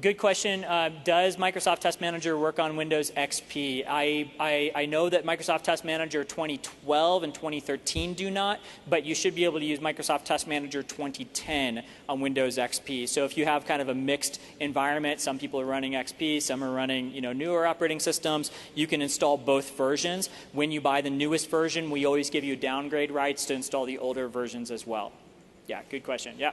Good question. Does Microsoft Test Manager work on Windows XP? I know that Microsoft Test Manager 2012 and 2013 do not, but you should be able to use Microsoft Test Manager 2010 on Windows XP. So if you have kind of a mixed environment, some people are running XP, some are running newer operating systems, you can install both versions. When you buy the newest version, we always give you downgrade rights to install the older versions as well. Yeah, good question. Yeah.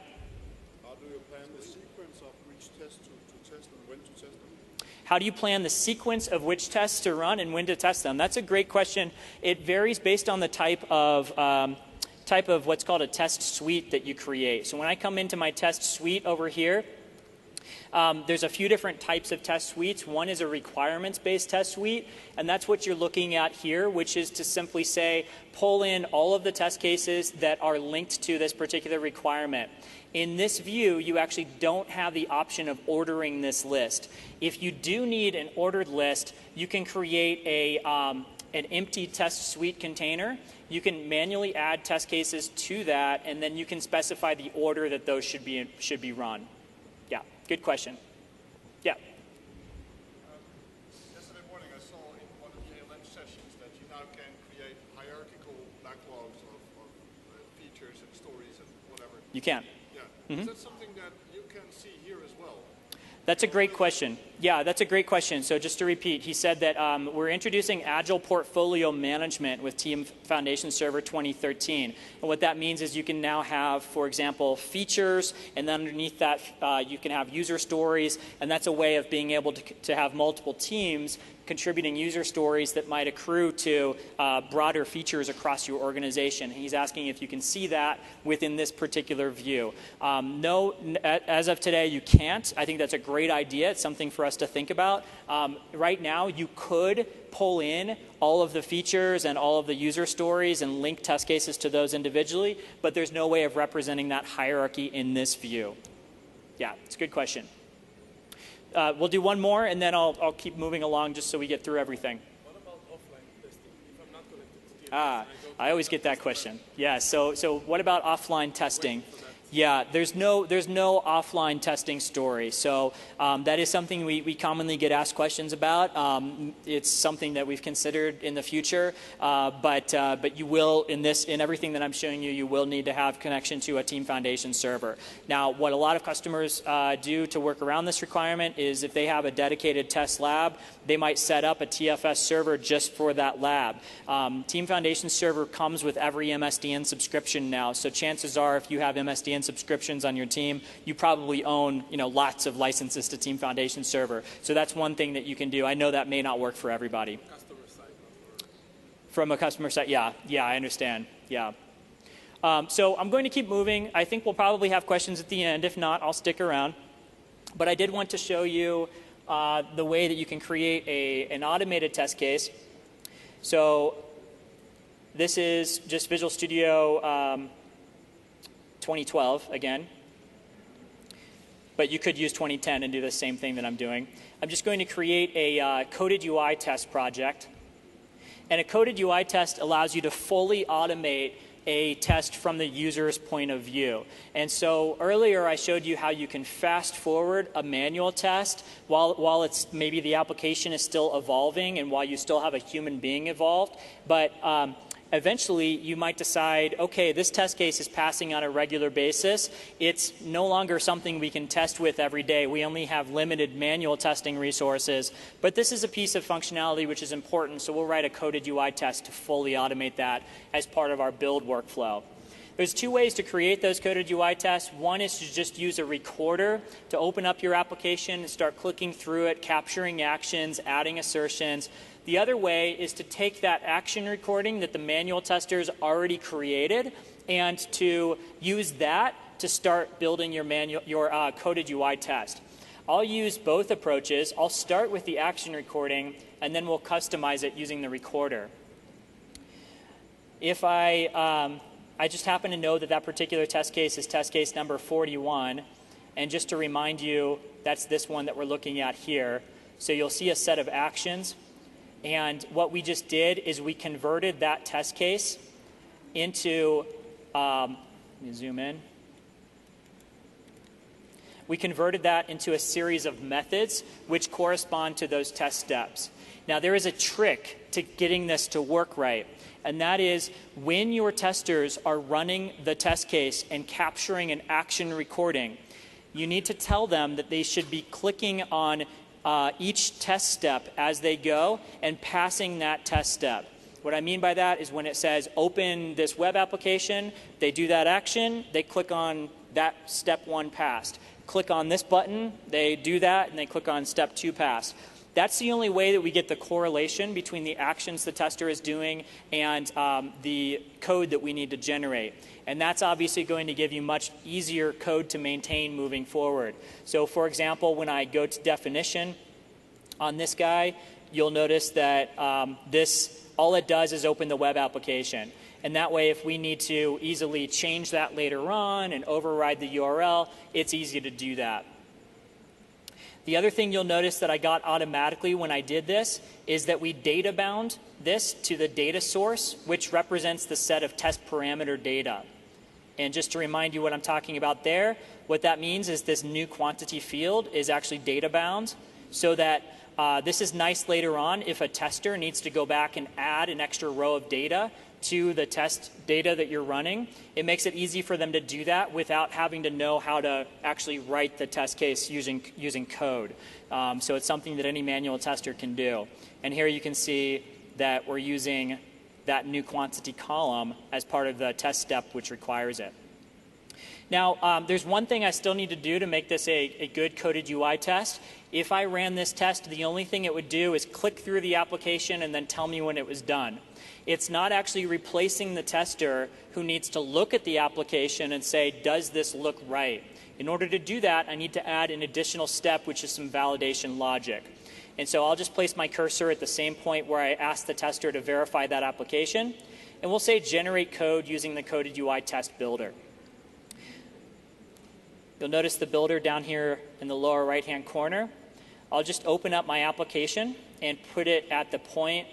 How do you plan the sequence of which tests to run and when to test them? That's a great question. It varies based on the type of what's called a test suite that you create. So when I come into my test suite over here, there's a few different types of test suites. One is a requirements-based test suite, and that's what you're looking at here, which is to simply say, pull in all of the test cases that are linked to this particular requirement. In this view, you actually don't have the option of ordering this list. If you do need an ordered list, you can create an empty test suite container. You can manually add test cases to that, and then you can specify the order that those should be run. Yeah, good question. Yeah. Yesterday morning I saw in one of the lunch sessions that you now can create hierarchical backlogs of features and stories and whatever. You can. Yeah. Mm-hmm. Is that something that you can see here as well? That's a great question. Yeah, that's a great question. So just to repeat, he said that we're introducing Agile Portfolio Management with Team Foundation Server 2013. And what that means is you can now have, for example, features, and then underneath that you can have user stories, and that's a way of being able to have multiple teams contributing user stories that might accrue to broader features across your organization. He's asking if you can see that within this particular view. No, as of today, you can't. I think that's a great idea. It's something for us to think about. Right now, you could pull in all of the features and all of the user stories and link test cases to those individually, but there's no way of representing that hierarchy in this view. Yeah, it's a good question. We'll do one more, and then I'll keep moving along just so we get through everything. What about offline testing? If I'm not connected to TMS, I always get that question. Yeah, so what about offline testing? Yeah, there's no offline testing story. So that is something we commonly get asked questions about. It's something that we've considered in the future, but you will in everything that I'm showing you, you will need to have connection to a Team Foundation server. Now, what a lot of customers do to work around this requirement is if they have a dedicated test lab, they might set up a TFS server just for that lab. Team Foundation server comes with every MSDN subscription now, so chances are if you have MSDN subscriptions on your team, you probably own lots of licenses to Team Foundation server. So that's one thing that you can do. I know that may not work for everybody. customer side, not for From a customer side, yeah, I understand. Yeah. So I'm going to keep moving. I think we'll probably have questions at the end. If not, I'll stick around. But I did want to show you the way that you can create an automated test case. So this is just Visual Studio 2012 again, but you could use 2010 and do the same thing that I'm doing. I'm just going to create a coded UI test project, and a coded UI test allows you to fully automate a test from the user's point of view. And so earlier I showed you how you can fast forward a manual test while it's maybe the application is still evolving and while you still have a human being involved, but eventually you might decide, okay, this test case is passing on a regular basis. It's no longer something we can test with every day. We only have limited manual testing resources. But this is a piece of functionality which is important, so we'll write a coded UI test to fully automate that as part of our build workflow. There's two ways to create those coded UI tests. One is to just use a recorder to open up your application and start clicking through it, capturing actions, adding assertions. The other way is to take that action recording that the manual testers already created and to use that to start building your coded UI test. I'll use both approaches. I'll start with the action recording, and then we'll customize it using the recorder. If I just happen to know that that particular test case is test case number 41, and just to remind you, that's this one that we're looking at here. So you'll see a set of actions. And what we just did is we converted that test case into, let me zoom in. We converted that into a series of methods which correspond to those test steps. Now there is a trick to getting this to work right, and that is when your testers are running the test case and capturing an action recording, you need to tell them that they should be clicking on each test step as they go and passing that test step. What I mean by that is when it says open this web application, they do that action, they click on that step 1 passed. Click on this button, they do that, and they click on step 2 passed. That's the only way that we get the correlation between the actions the tester is doing and the code that we need to generate. And that's obviously going to give you much easier code to maintain moving forward. So for example, when I go to definition on this guy, you'll notice that all it does is open the web application. And that way, if we need to easily change that later on and override the URL, it's easy to do that. The other thing you'll notice that I got automatically when I did this is that we data bound this to the data source, which represents the set of test parameter data. And just to remind you what I'm talking about there, what that means is this new quantity field is actually data bound so that this is nice later on if a tester needs to go back and add an extra row of data. to the test data that you're running, it makes it easy for them to do that without having to know how to actually write the test case using code. So it's something that any manual tester can do. And here you can see that we're using that new quantity column as part of the test step which requires it. Now, there's one thing I still need to do to make this a good coded UI test. If I ran this test, the only thing it would do is click through the application and then tell me when it was done. It's not actually replacing the tester who needs to look at the application and say, does this look right? In order to do that, I need to add an additional step, which is some validation logic. And so I'll just place my cursor at the same point where I ask the tester to verify that application. And we'll say generate code using the coded UI test builder. You'll notice the builder down here in the lower right-hand corner. I'll just open up my application and put it at the point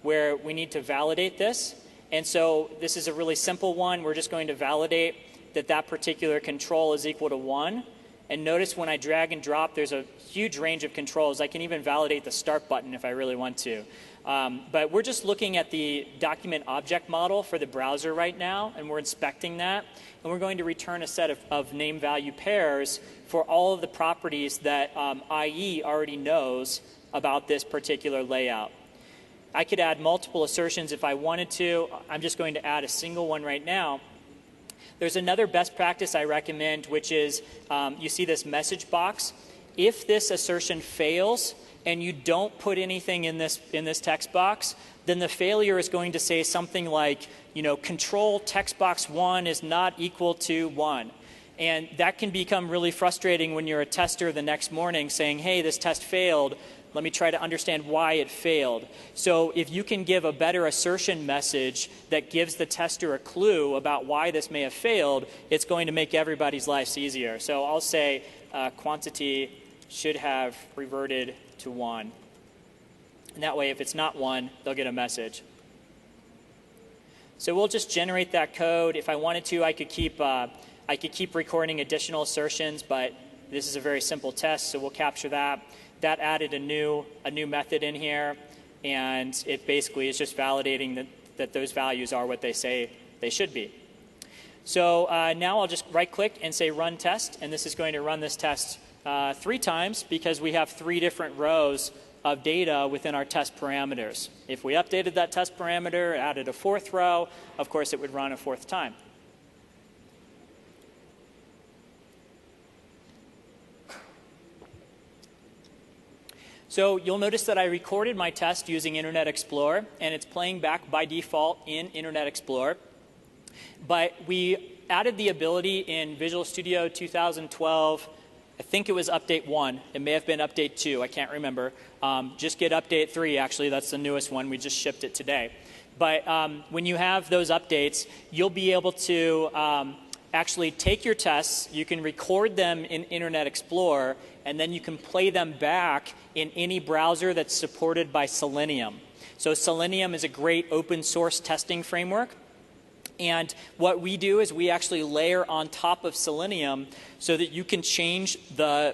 where we need to validate this. And so this is a really simple one. We're just going to validate that that particular control is equal to 1. And notice when I drag and drop, there's a huge range of controls. I can even validate the start button if I really want to. But we're just looking at the document object model for the browser right now, and we're inspecting that. And we're going to return a set of name-value pairs for all of the properties that IE already knows about this particular layout. I could add multiple assertions if I wanted to. I'm just going to add a single one right now. There's another best practice I recommend, which is you see this message box. If this assertion fails and you don't put anything in this text box, then the failure is going to say something like, control text box 1 is not equal to 1. And that can become really frustrating when you're a tester the next morning saying, hey, this test failed. Let me try to understand why it failed. So if you can give a better assertion message that gives the tester a clue about why this may have failed, it's going to make everybody's lives easier. So I'll say quantity should have reverted to 1. And that way, if it's not 1, they'll get a message. So we'll just generate that code. If I wanted to, I could keep recording additional assertions, but this is a very simple test, so we'll capture that. That added a new method in here, and it basically is just validating that those values are what they say they should be. So now I'll just right-click and say Run Test, and this is going to run this test 3 times because we have 3 different rows of data within our test parameters. If we updated that test parameter, added a 4th row, of course it would run a 4th time. So you'll notice that I recorded my test using Internet Explorer, and it's playing back by default in Internet Explorer. But we added the ability in Visual Studio 2012, I think it was update 1. It may have been update 2. I can't remember. Just get update 3, actually. That's the newest one. We just shipped it today. But when you have those updates, you'll be able to actually take your tests. You can record them in Internet Explorer, and then you can play them back in any browser that's supported by Selenium. So Selenium is a great open source testing framework. And what we do is we actually layer on top of Selenium so that you can change the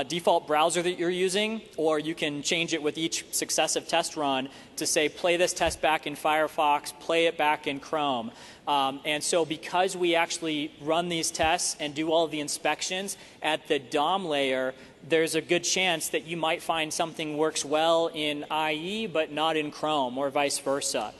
default browser that you're using, or you can change it with each successive test run to say, play this test back in Firefox, play it back in Chrome. And so because we actually run these tests and do all of the inspections at the DOM layer, there's a good chance that you might find something works well in IE but not in Chrome, or vice versa.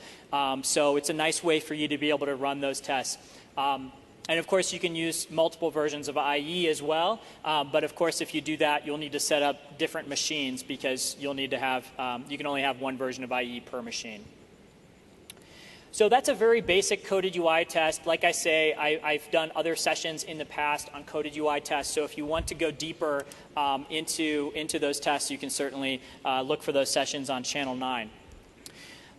So it's a nice way for you to be able to run those tests. And of course, you can use multiple versions of IE as well. But of course, if you do that, you'll need to set up different machines because you'll need to have, you can only have one version of IE per machine. So that's a very basic coded UI test. Like I say, I've done other sessions in the past on coded UI tests. So if you want to go deeper into those tests, you can certainly look for those sessions on Channel 9.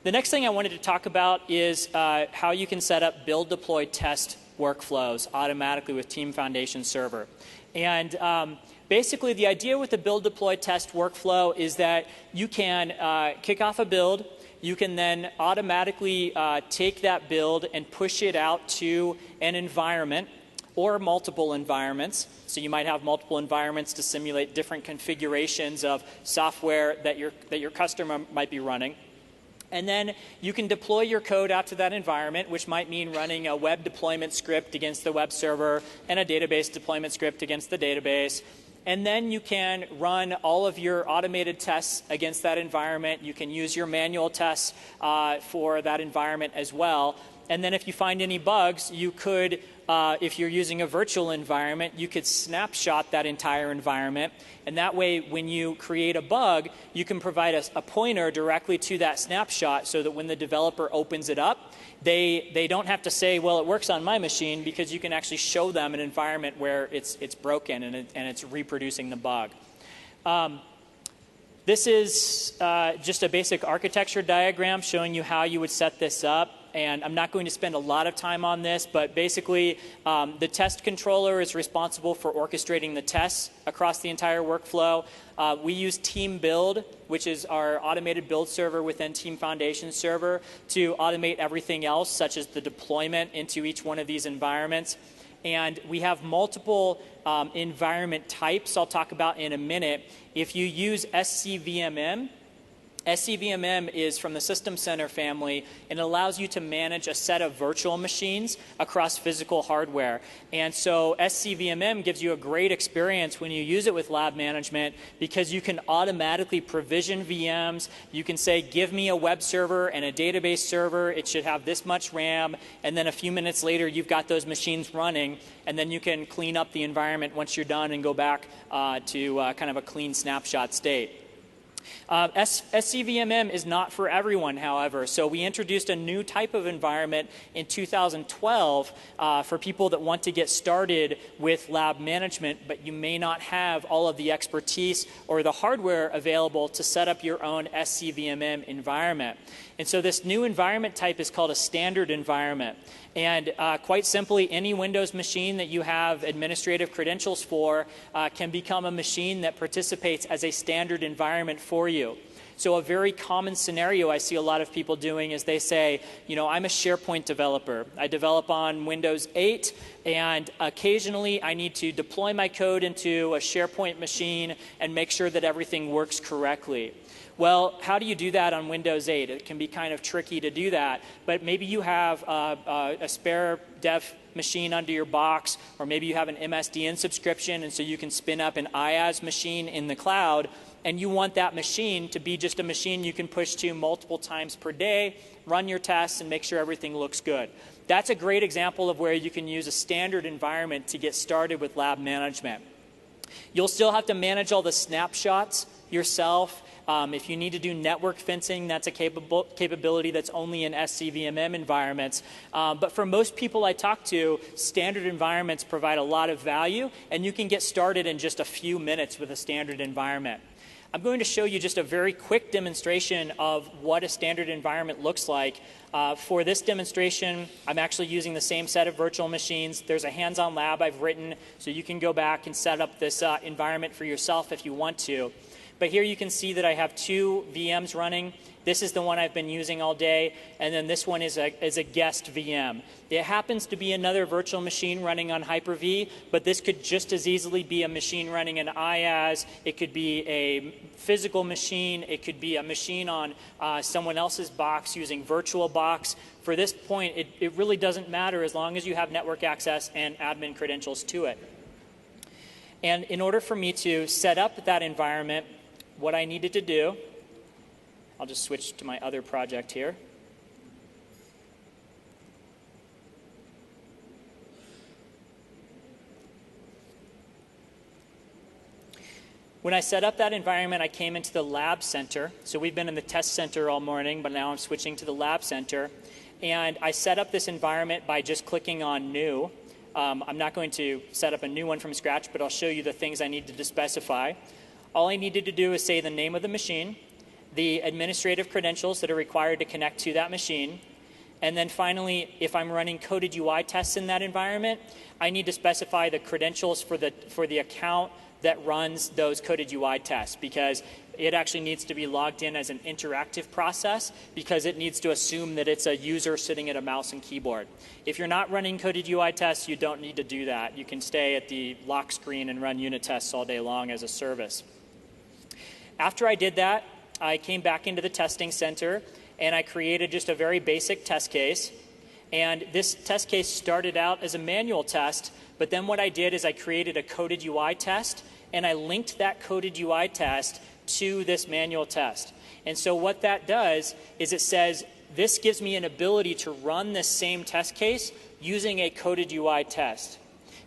The next thing I wanted to talk about is how you can set up build, deploy, test workflows automatically with Team Foundation Server. And basically, the idea with the build, deploy, test workflow is that you can kick off a build. You can then automatically take that build and push it out to an environment or multiple environments. So you might have multiple environments to simulate different configurations of software that your customer might be running. And then you can deploy your code out to that environment, which might mean running a web deployment script against the web server and a database deployment script against the database. And then you can run all of your automated tests against that environment. You can use your manual tests for that environment as well. And then if you find any bugs, you could, if you're using a virtual environment, you could snapshot that entire environment. And that way, when you create a bug, you can provide a pointer directly to that snapshot so that when the developer opens it up, they don't have to say, well, it works on my machine, because you can actually show them an environment where it's broken and it's reproducing the bug. This is just a basic architecture diagram showing you how you would set this up. And I'm not going to spend a lot of time on this, but basically the test controller is responsible for orchestrating the tests across the entire workflow. We use Team Build, which is our automated build server within Team Foundation server, to automate everything else, such as the deployment into each one of these environments. And we have multiple environment types I'll talk about in a minute. If you use SCVMM, SCVMM is from the System Center family, and it allows you to manage a set of virtual machines across physical hardware. And so SCVMM gives you a great experience when you use it with lab management, because you can automatically provision VMs. You can say, give me a web server and a database server. It should have this much RAM. And then a few minutes later, you've got those machines running. And then you can clean up the environment once you're done and go back to kind of a clean snapshot state. SCVMM is not for everyone, however. So we introduced a new type of environment in 2012 for people that want to get started with lab management, but you may not have all of the expertise or the hardware available to set up your own SCVMM environment. And so this new environment type is called a standard environment. And quite simply, any Windows machine that you have administrative credentials for can become a machine that participates as a standard environment for you. So a very common scenario I see a lot of people doing is they say, you know, I'm a SharePoint developer. I develop on Windows 8, and occasionally I need to deploy my code into a SharePoint machine and make sure that everything works correctly. Well, how do you do that on Windows 8? It can be kind of tricky to do that, but maybe you have a spare dev machine under your box, or maybe you have an MSDN subscription, and so you can spin up an IaaS machine in the cloud, and you want that machine to be just a machine you can push to multiple times per day, run your tests, and make sure everything looks good. That's a great example of where you can use a standard environment to get started with lab management. You'll still have to manage all the snapshots yourself. If you need to do network fencing, that's a capability that's only in SCVMM environments. But for most people I talk to, standard environments provide a lot of value, and you can get started in just a few minutes with a standard environment. I'm going to show you just a very quick demonstration of what a standard environment looks like. For this demonstration, I'm actually using the same set of virtual machines. There's a hands-on lab I've written, so you can go back and set up this environment for yourself if you want to. But here you can see that I have two VMs running. This is the one I've been using all day, and then this one is a guest VM. It happens to be another virtual machine running on Hyper-V, but this could just as easily be a machine running in IaaS. It could be a physical machine. It could be a machine on someone else's box using VirtualBox. For this point, it really doesn't matter as long as you have network access and admin credentials to it. And in order for me to set up that environment, what I needed to do, I'll just switch to my other project here. When I set up that environment, I came into the lab center. So we've been in the test center all morning, but now I'm switching to the lab center. And I set up this environment by just clicking on New. I'm not going to set up a new one from scratch, but I'll show you the things I needed to specify. All I needed to do is say the name of the machine, the administrative credentials that are required to connect to that machine, and then finally, if I'm running coded UI tests in that environment, I need to specify the credentials for the account that runs those coded UI tests, because it actually needs to be logged in as an interactive process, because it needs to assume that it's a user sitting at a mouse and keyboard. If you're not running coded UI tests, you don't need to do that. You can stay at the lock screen and run unit tests all day long as a service. After I did that, I came back into the testing center, and I created just a very basic test case. And this test case started out as a manual test, but then what I did is I created a coded UI test, and I linked that coded UI test to this manual test. And so what that does is it says, this gives me an ability to run this same test case using a coded UI test.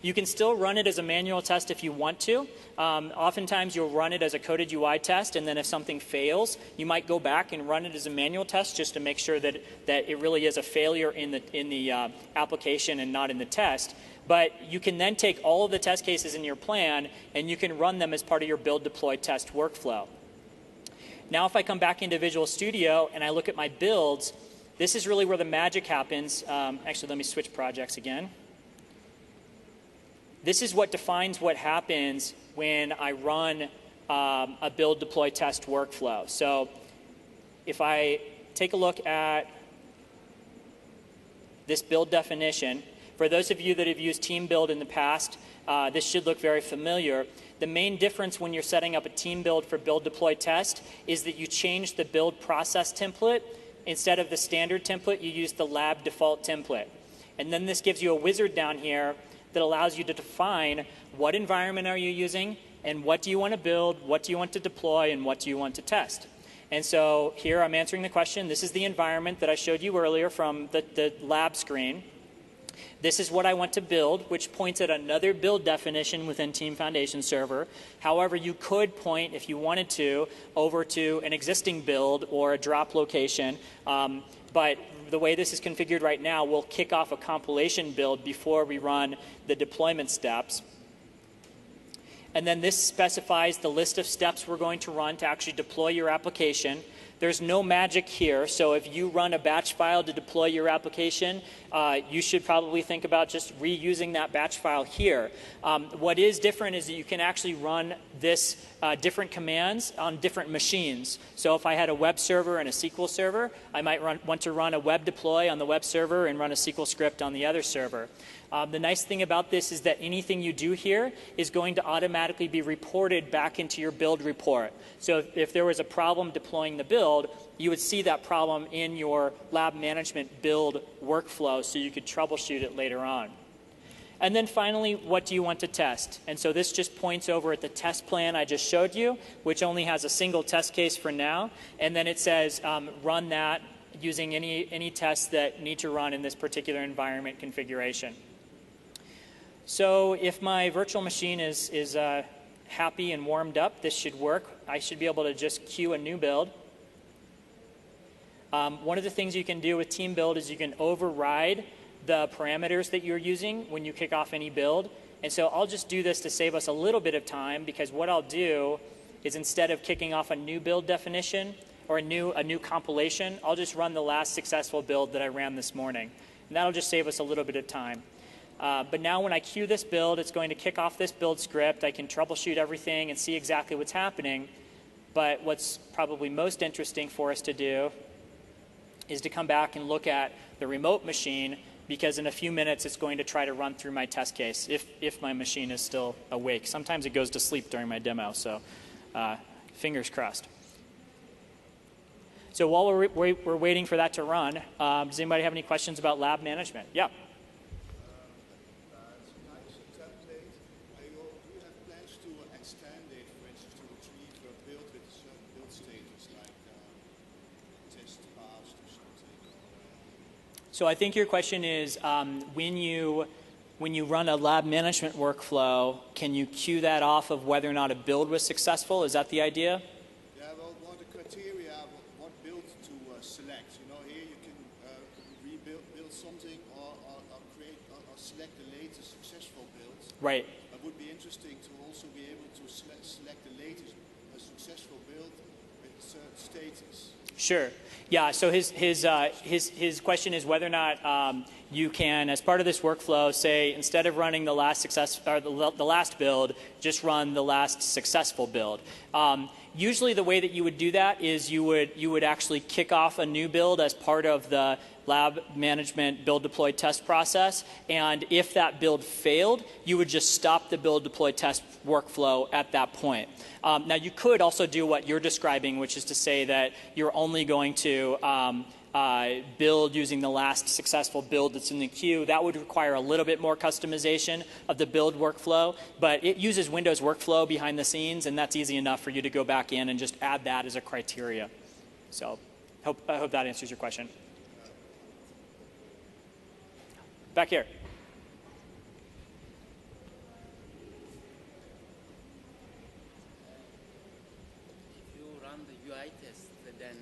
You can still run it as a manual test if you want to. Oftentimes you'll run it as a coded UI test, and then if something fails, you might go back and run it as a manual test just to make sure that it really is a failure in the application and not in the test. But you can then take all of the test cases in your plan, and you can run them as part of your build, deploy, test workflow. Now if I come back into Visual Studio and I look at my builds, this is really where the magic happens. Actually, let me switch projects again. This is what defines what happens when I run a build, deploy, test workflow. So if I take a look at this build definition, for those of you that have used Team Build in the past, this should look very familiar. The main difference when you're setting up a team build for build, deploy, test is that you change the build process template. Instead of the standard template, you use the lab default template. And then this gives you a wizard down here that allows you to define what environment are you using and what do you want to build, what do you want to deploy, and what do you want to test. And so here I'm answering the question. This is the environment that I showed you earlier from the lab screen. This is what I want to build, which points at another build definition within Team Foundation Server. However, you could point, if you wanted to, over to an existing build or a drop location. But the way this is configured right now, we'll kick off a compilation build before we run the deployment steps. And then this specifies the list of steps we're going to run to actually deploy your application. There's no magic here, so if you run a batch file to deploy your application, you should probably think about just reusing that batch file here. What is different is that you can actually run this different commands on different machines. So if I had a web server and a SQL server, I might want to run a web deploy on the web server and run a SQL script on the other server. The nice thing about this is that anything you do here is going to automatically be reported back into your build report. So if there was a problem deploying the build, you would see that problem in your lab management build workflow so you could troubleshoot it later on. And then finally, what do you want to test? And so this just points over at the test plan I just showed you, which only has a single test case for now. And then it says run that using any tests that need to run in this particular environment configuration. So if my virtual machine is happy and warmed up, this should work. I should be able to just queue a new build. One of the things you can do with Team Build is you can override the parameters that you're using when you kick off any build. And so I'll just do this to save us a little bit of time, because what I'll do is instead of kicking off a new build definition or a new compilation, I'll just run the last successful build that I ran this morning. And that'll just save us a little bit of time. But now when I queue this build, it's going to kick off this build script. I can troubleshoot everything and see exactly what's happening. But what's probably most interesting for us to do is to come back and look at the remote machine, because in a few minutes it's going to try to run through my test case if my machine is still awake. Sometimes it goes to sleep during my demo, so fingers crossed. So while we're waiting for that to run, does anybody have any questions about lab management? Yeah. So I think your question is when you run a lab management workflow, can you queue that off of whether or not a build was successful? Is that the idea? Yeah, well, one of the criteria, what build to select. You know, here you can rebuild something or create or select the latest successful builds. Right. It would be interesting to also be able to select the latest successful build with certain status. Sure. Yeah. So his question is whether or not you can, as part of this workflow, say instead of running the last the last build, just run the last successful build. Usually, the way that you would do that is you would actually kick off a new build as part of the lab management build, deploy, test process. And if that build failed, you would just stop the build, deploy, test workflow at that point. Now, you could also do what you're describing, which is to say that you're only going to build using the last successful build that's in the queue. That would require a little bit more customization of the build workflow, but it uses Windows workflow behind the scenes, and that's easy enough for you to go back in and just add that as a criteria. So I hope that answers your question. Back here. If you run the UI test, then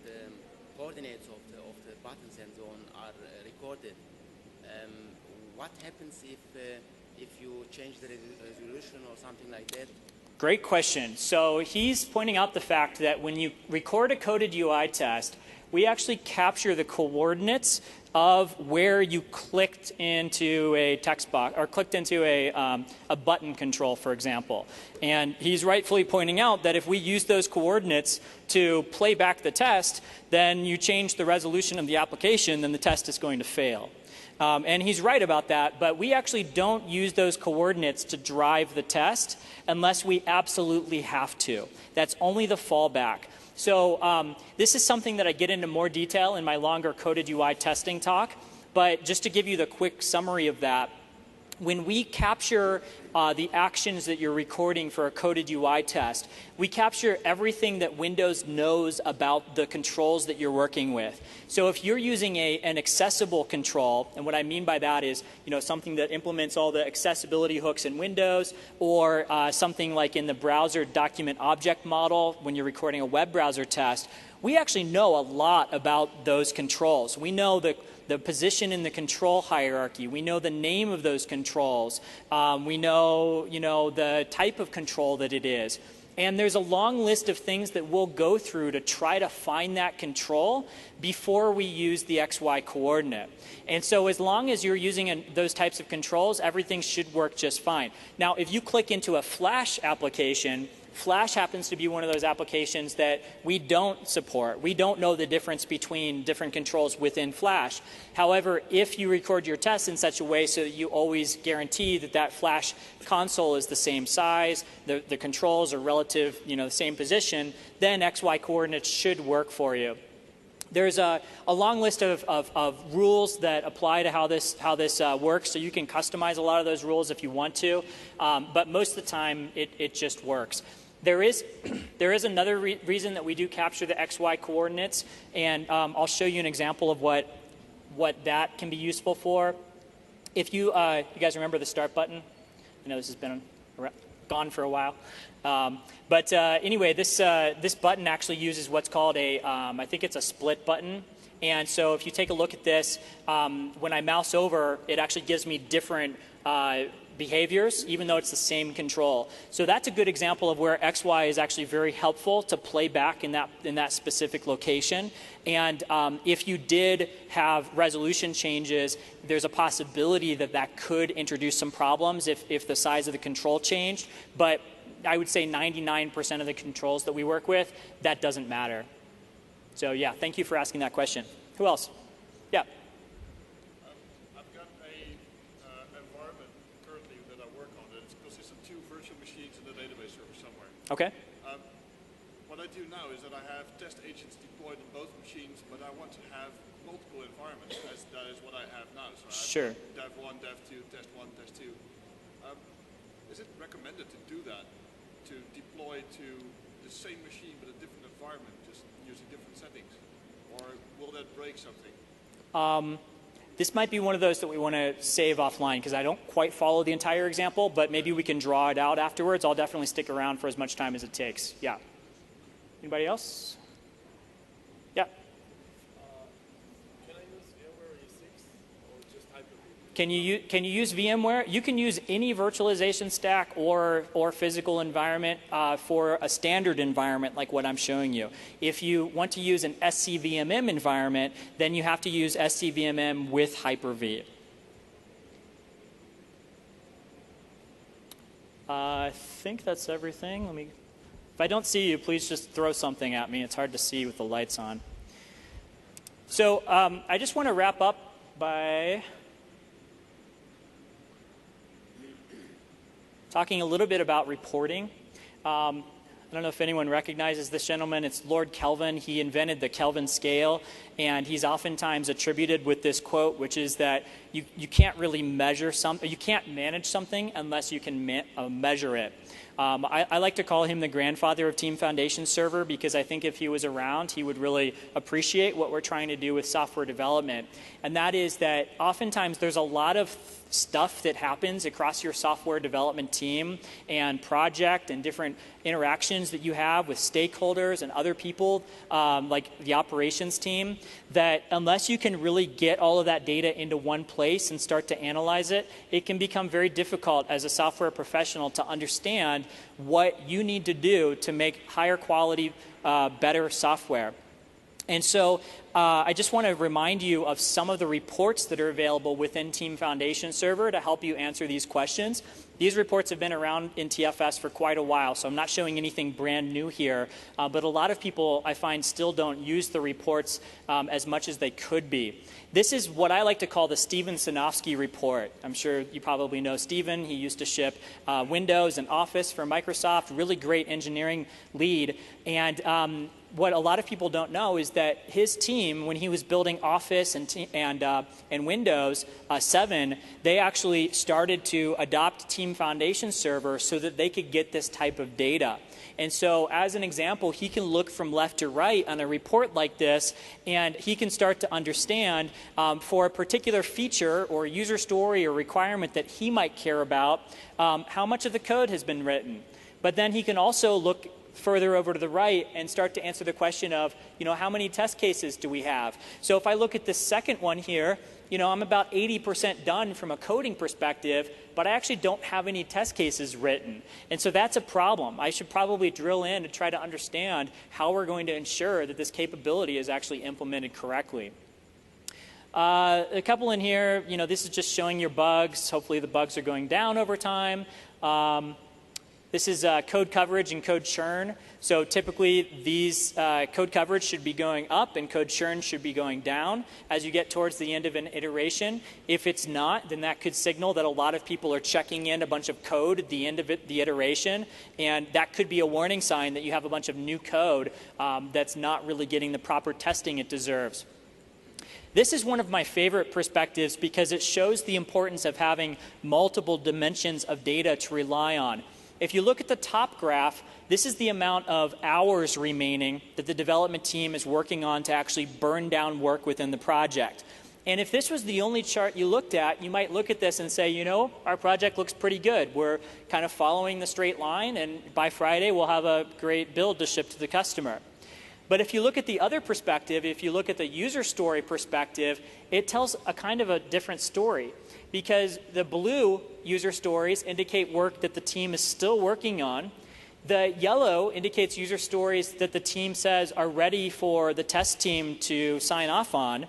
the coordinates of the buttons and so on are recorded. What happens if you change the resolution or something like that? Great question. So he's pointing out the fact that when you record a coded UI test, we actually capture the coordinates of where you clicked into a text box or clicked into a button control, for example. And he's rightfully pointing out that if we use those coordinates to play back the test, then you change the resolution of the application, then the test is going to fail. And he's right about that, but we actually don't use those coordinates to drive the test unless we absolutely have to. That's only the fallback. So this is something that I get into more detail in my longer coded UI testing talk, but just to give you the quick summary of that, when we capture the actions that you're recording for a coded UI test, we capture everything that Windows knows about the controls that you're working with. So if you're using an accessible control, and what I mean by that is something that implements all the accessibility hooks in Windows, or something like in the browser document object model when you're recording a web browser test, we actually know a lot about those controls. We know the position in the control hierarchy. We know the name of those controls. We know, the type of control that it is. And there's a long list of things that we'll go through to try to find that control before we use the XY coordinate. And so as long as you're using those types of controls, everything should work just fine. Now, if you click into a Flash application, Flash happens to be one of those applications that we don't support. We don't know the difference between different controls within Flash. However, if you record your tests in such a way so that you always guarantee that that Flash console is the same size, the controls are relative, the same position, then XY coordinates should work for you. There's a long list of rules that apply to how this works, so you can customize a lot of those rules if you want to, but most of the time it just works. There is another reason that we do capture the XY coordinates, and I'll show you an example of what that can be useful for. If you guys remember the start button? I know this has been gone for a while. But anyway, this button actually uses what's called I think it's a split button. And so if you take a look at this, when I mouse over, it actually gives me different behaviors, even though it's the same control. So that's a good example of where XY is actually very helpful to play back in that specific location. And if you did have resolution changes, there's a possibility that could introduce some problems if the size of the control changed. But I would say 99% of the controls that we work with, that doesn't matter. So yeah, thank you for asking that question. Who else? Yeah. I've got a environment currently that I work on that consists of 2 virtual machines and a database server somewhere. Okay. What I do now is that I have test agents deployed on both machines, but I want to have multiple environments. That is what I have now. So I have dev 1, dev 2, test 1, test 2. Is it recommended to do that, to deploy to the same machine but a different environment, just using different settings? Or will that break something? This might be one of those that we want to save offline because I don't quite follow the entire example, but maybe we can draw it out afterwards. I'll definitely stick around for as much time as it takes. Yeah. Anybody else? Yeah. Can I use VMware E6 or just Hyper-V? Can you use VMware? You can use any virtualization stack or physical environment for a standard environment like what I'm showing you. If you want to use an SCVMM environment, then you have to use SCVMM with Hyper-V. I think that's everything. If I don't see you, please just throw something at me. It's hard to see with the lights on. So I just want to wrap up by talking a little bit about reporting. I don't know if anyone recognizes this gentleman. It's Lord Kelvin. He invented the Kelvin scale, and he's oftentimes attributed with this quote, which is that you can't really measure something, you can't manage something unless you can measure it. I like to call him the grandfather of Team Foundation Server, because I think if he was around, he would really appreciate what we're trying to do with software development. And that is that oftentimes there's a lot of stuff that happens across your software development team and project and different interactions that you have with stakeholders and other people, like the operations team, that unless you can really get all of that data into one place and start to analyze it, it can become very difficult as a software professional to understand what you need to do to make higher quality, better software. And so I just want to remind you of some of the reports that are available within Team Foundation Server to help you answer these questions. These reports have been around in TFS for quite a while, so I'm not showing anything brand new here. But a lot of people, I find, still don't use the reports as much as they could be. This is what I like to call the Steven Sinofsky report. I'm sure you probably know Steven. He used to ship Windows and Office for Microsoft, really great engineering lead. And what a lot of people don't know is that his team, when he was building Office and Windows 7, they actually started to adopt Team Foundation Server so that they could get this type of data. And so as an example, he can look from left to right on a report like this, and he can start to understand for a particular feature or user story or requirement that he might care about, how much of the code has been written. But then he can also look further over to the right and start to answer the question of, how many test cases do we have? So if I look at the second one here, I'm about 80% done from a coding perspective, but I actually don't have any test cases written. And so that's a problem. I should probably drill in to try to understand how we're going to ensure that this capability is actually implemented correctly. A couple in here, this is just showing your bugs. Hopefully the bugs are going down over time. This is code coverage and code churn. So typically these code coverage should be going up and code churn should be going down as you get towards the end of an iteration. If it's not, then that could signal that a lot of people are checking in a bunch of code at the end of the iteration, and that could be a warning sign that you have a bunch of new code that's not really getting the proper testing it deserves. This is one of my favorite perspectives because it shows the importance of having multiple dimensions of data to rely on. If you look at the top graph, this is the amount of hours remaining that the development team is working on to actually burn down work within the project. And if this was the only chart you looked at, you might look at this and say, our project looks pretty good. We're kind of following the straight line, and by Friday we'll have a great build to ship to the customer. But if you look at the other perspective, if you look at the user story perspective, it tells a kind of a different story. Because the blue user stories indicate work that the team is still working on. The yellow indicates user stories that the team says are ready for the test team to sign off on.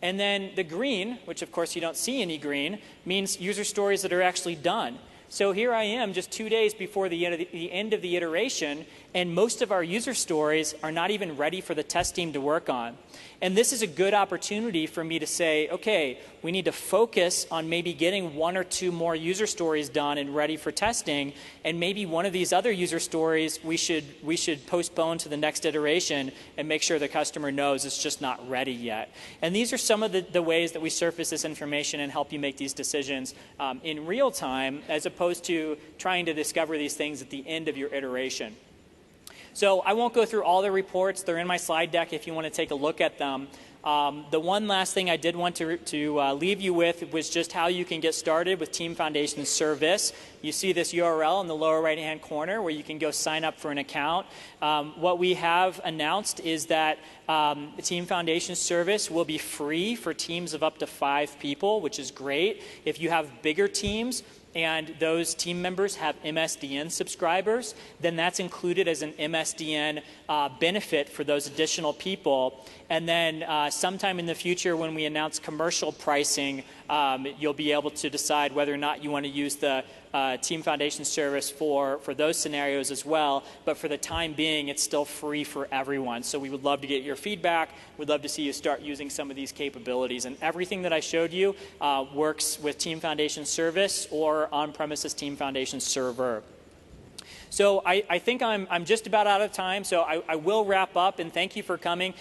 And then the green, which of course you don't see any green, means user stories that are actually done. So here I am just 2 days before the end of the iteration, and most of our user stories are not even ready for the test team to work on. And this is a good opportunity for me to say, okay, we need to focus on maybe getting 1 or 2 more user stories done and ready for testing, and maybe one of these other user stories we should postpone to the next iteration and make sure the customer knows it's just not ready yet. And these are some of the ways that we surface this information and help you make these decisions in real time, as opposed to trying to discover these things at the end of your iteration. So I won't go through all the reports. They're in my slide deck if you want to take a look at them. The one last thing I did want to leave you with was just how you can get started with Team Foundation Service. You see this URL in the lower right-hand corner where you can go sign up for an account. What we have announced is that the Team Foundation Service will be free for teams of up to 5 people, which is great. If you have bigger teams, and those team members have MSDN subscribers, then that's included as an MSDN benefit for those additional people. And then sometime in the future when we announce commercial pricing, you'll be able to decide whether or not you want to use the Team Foundation Service for those scenarios as well. But for the time being, it's still free for everyone. So we would love to get your feedback. We'd love to see you start using some of these capabilities. And everything that I showed you works with Team Foundation Service or on-premises Team Foundation Server. So I think I'm just about out of time, so I will wrap up, and thank you for coming.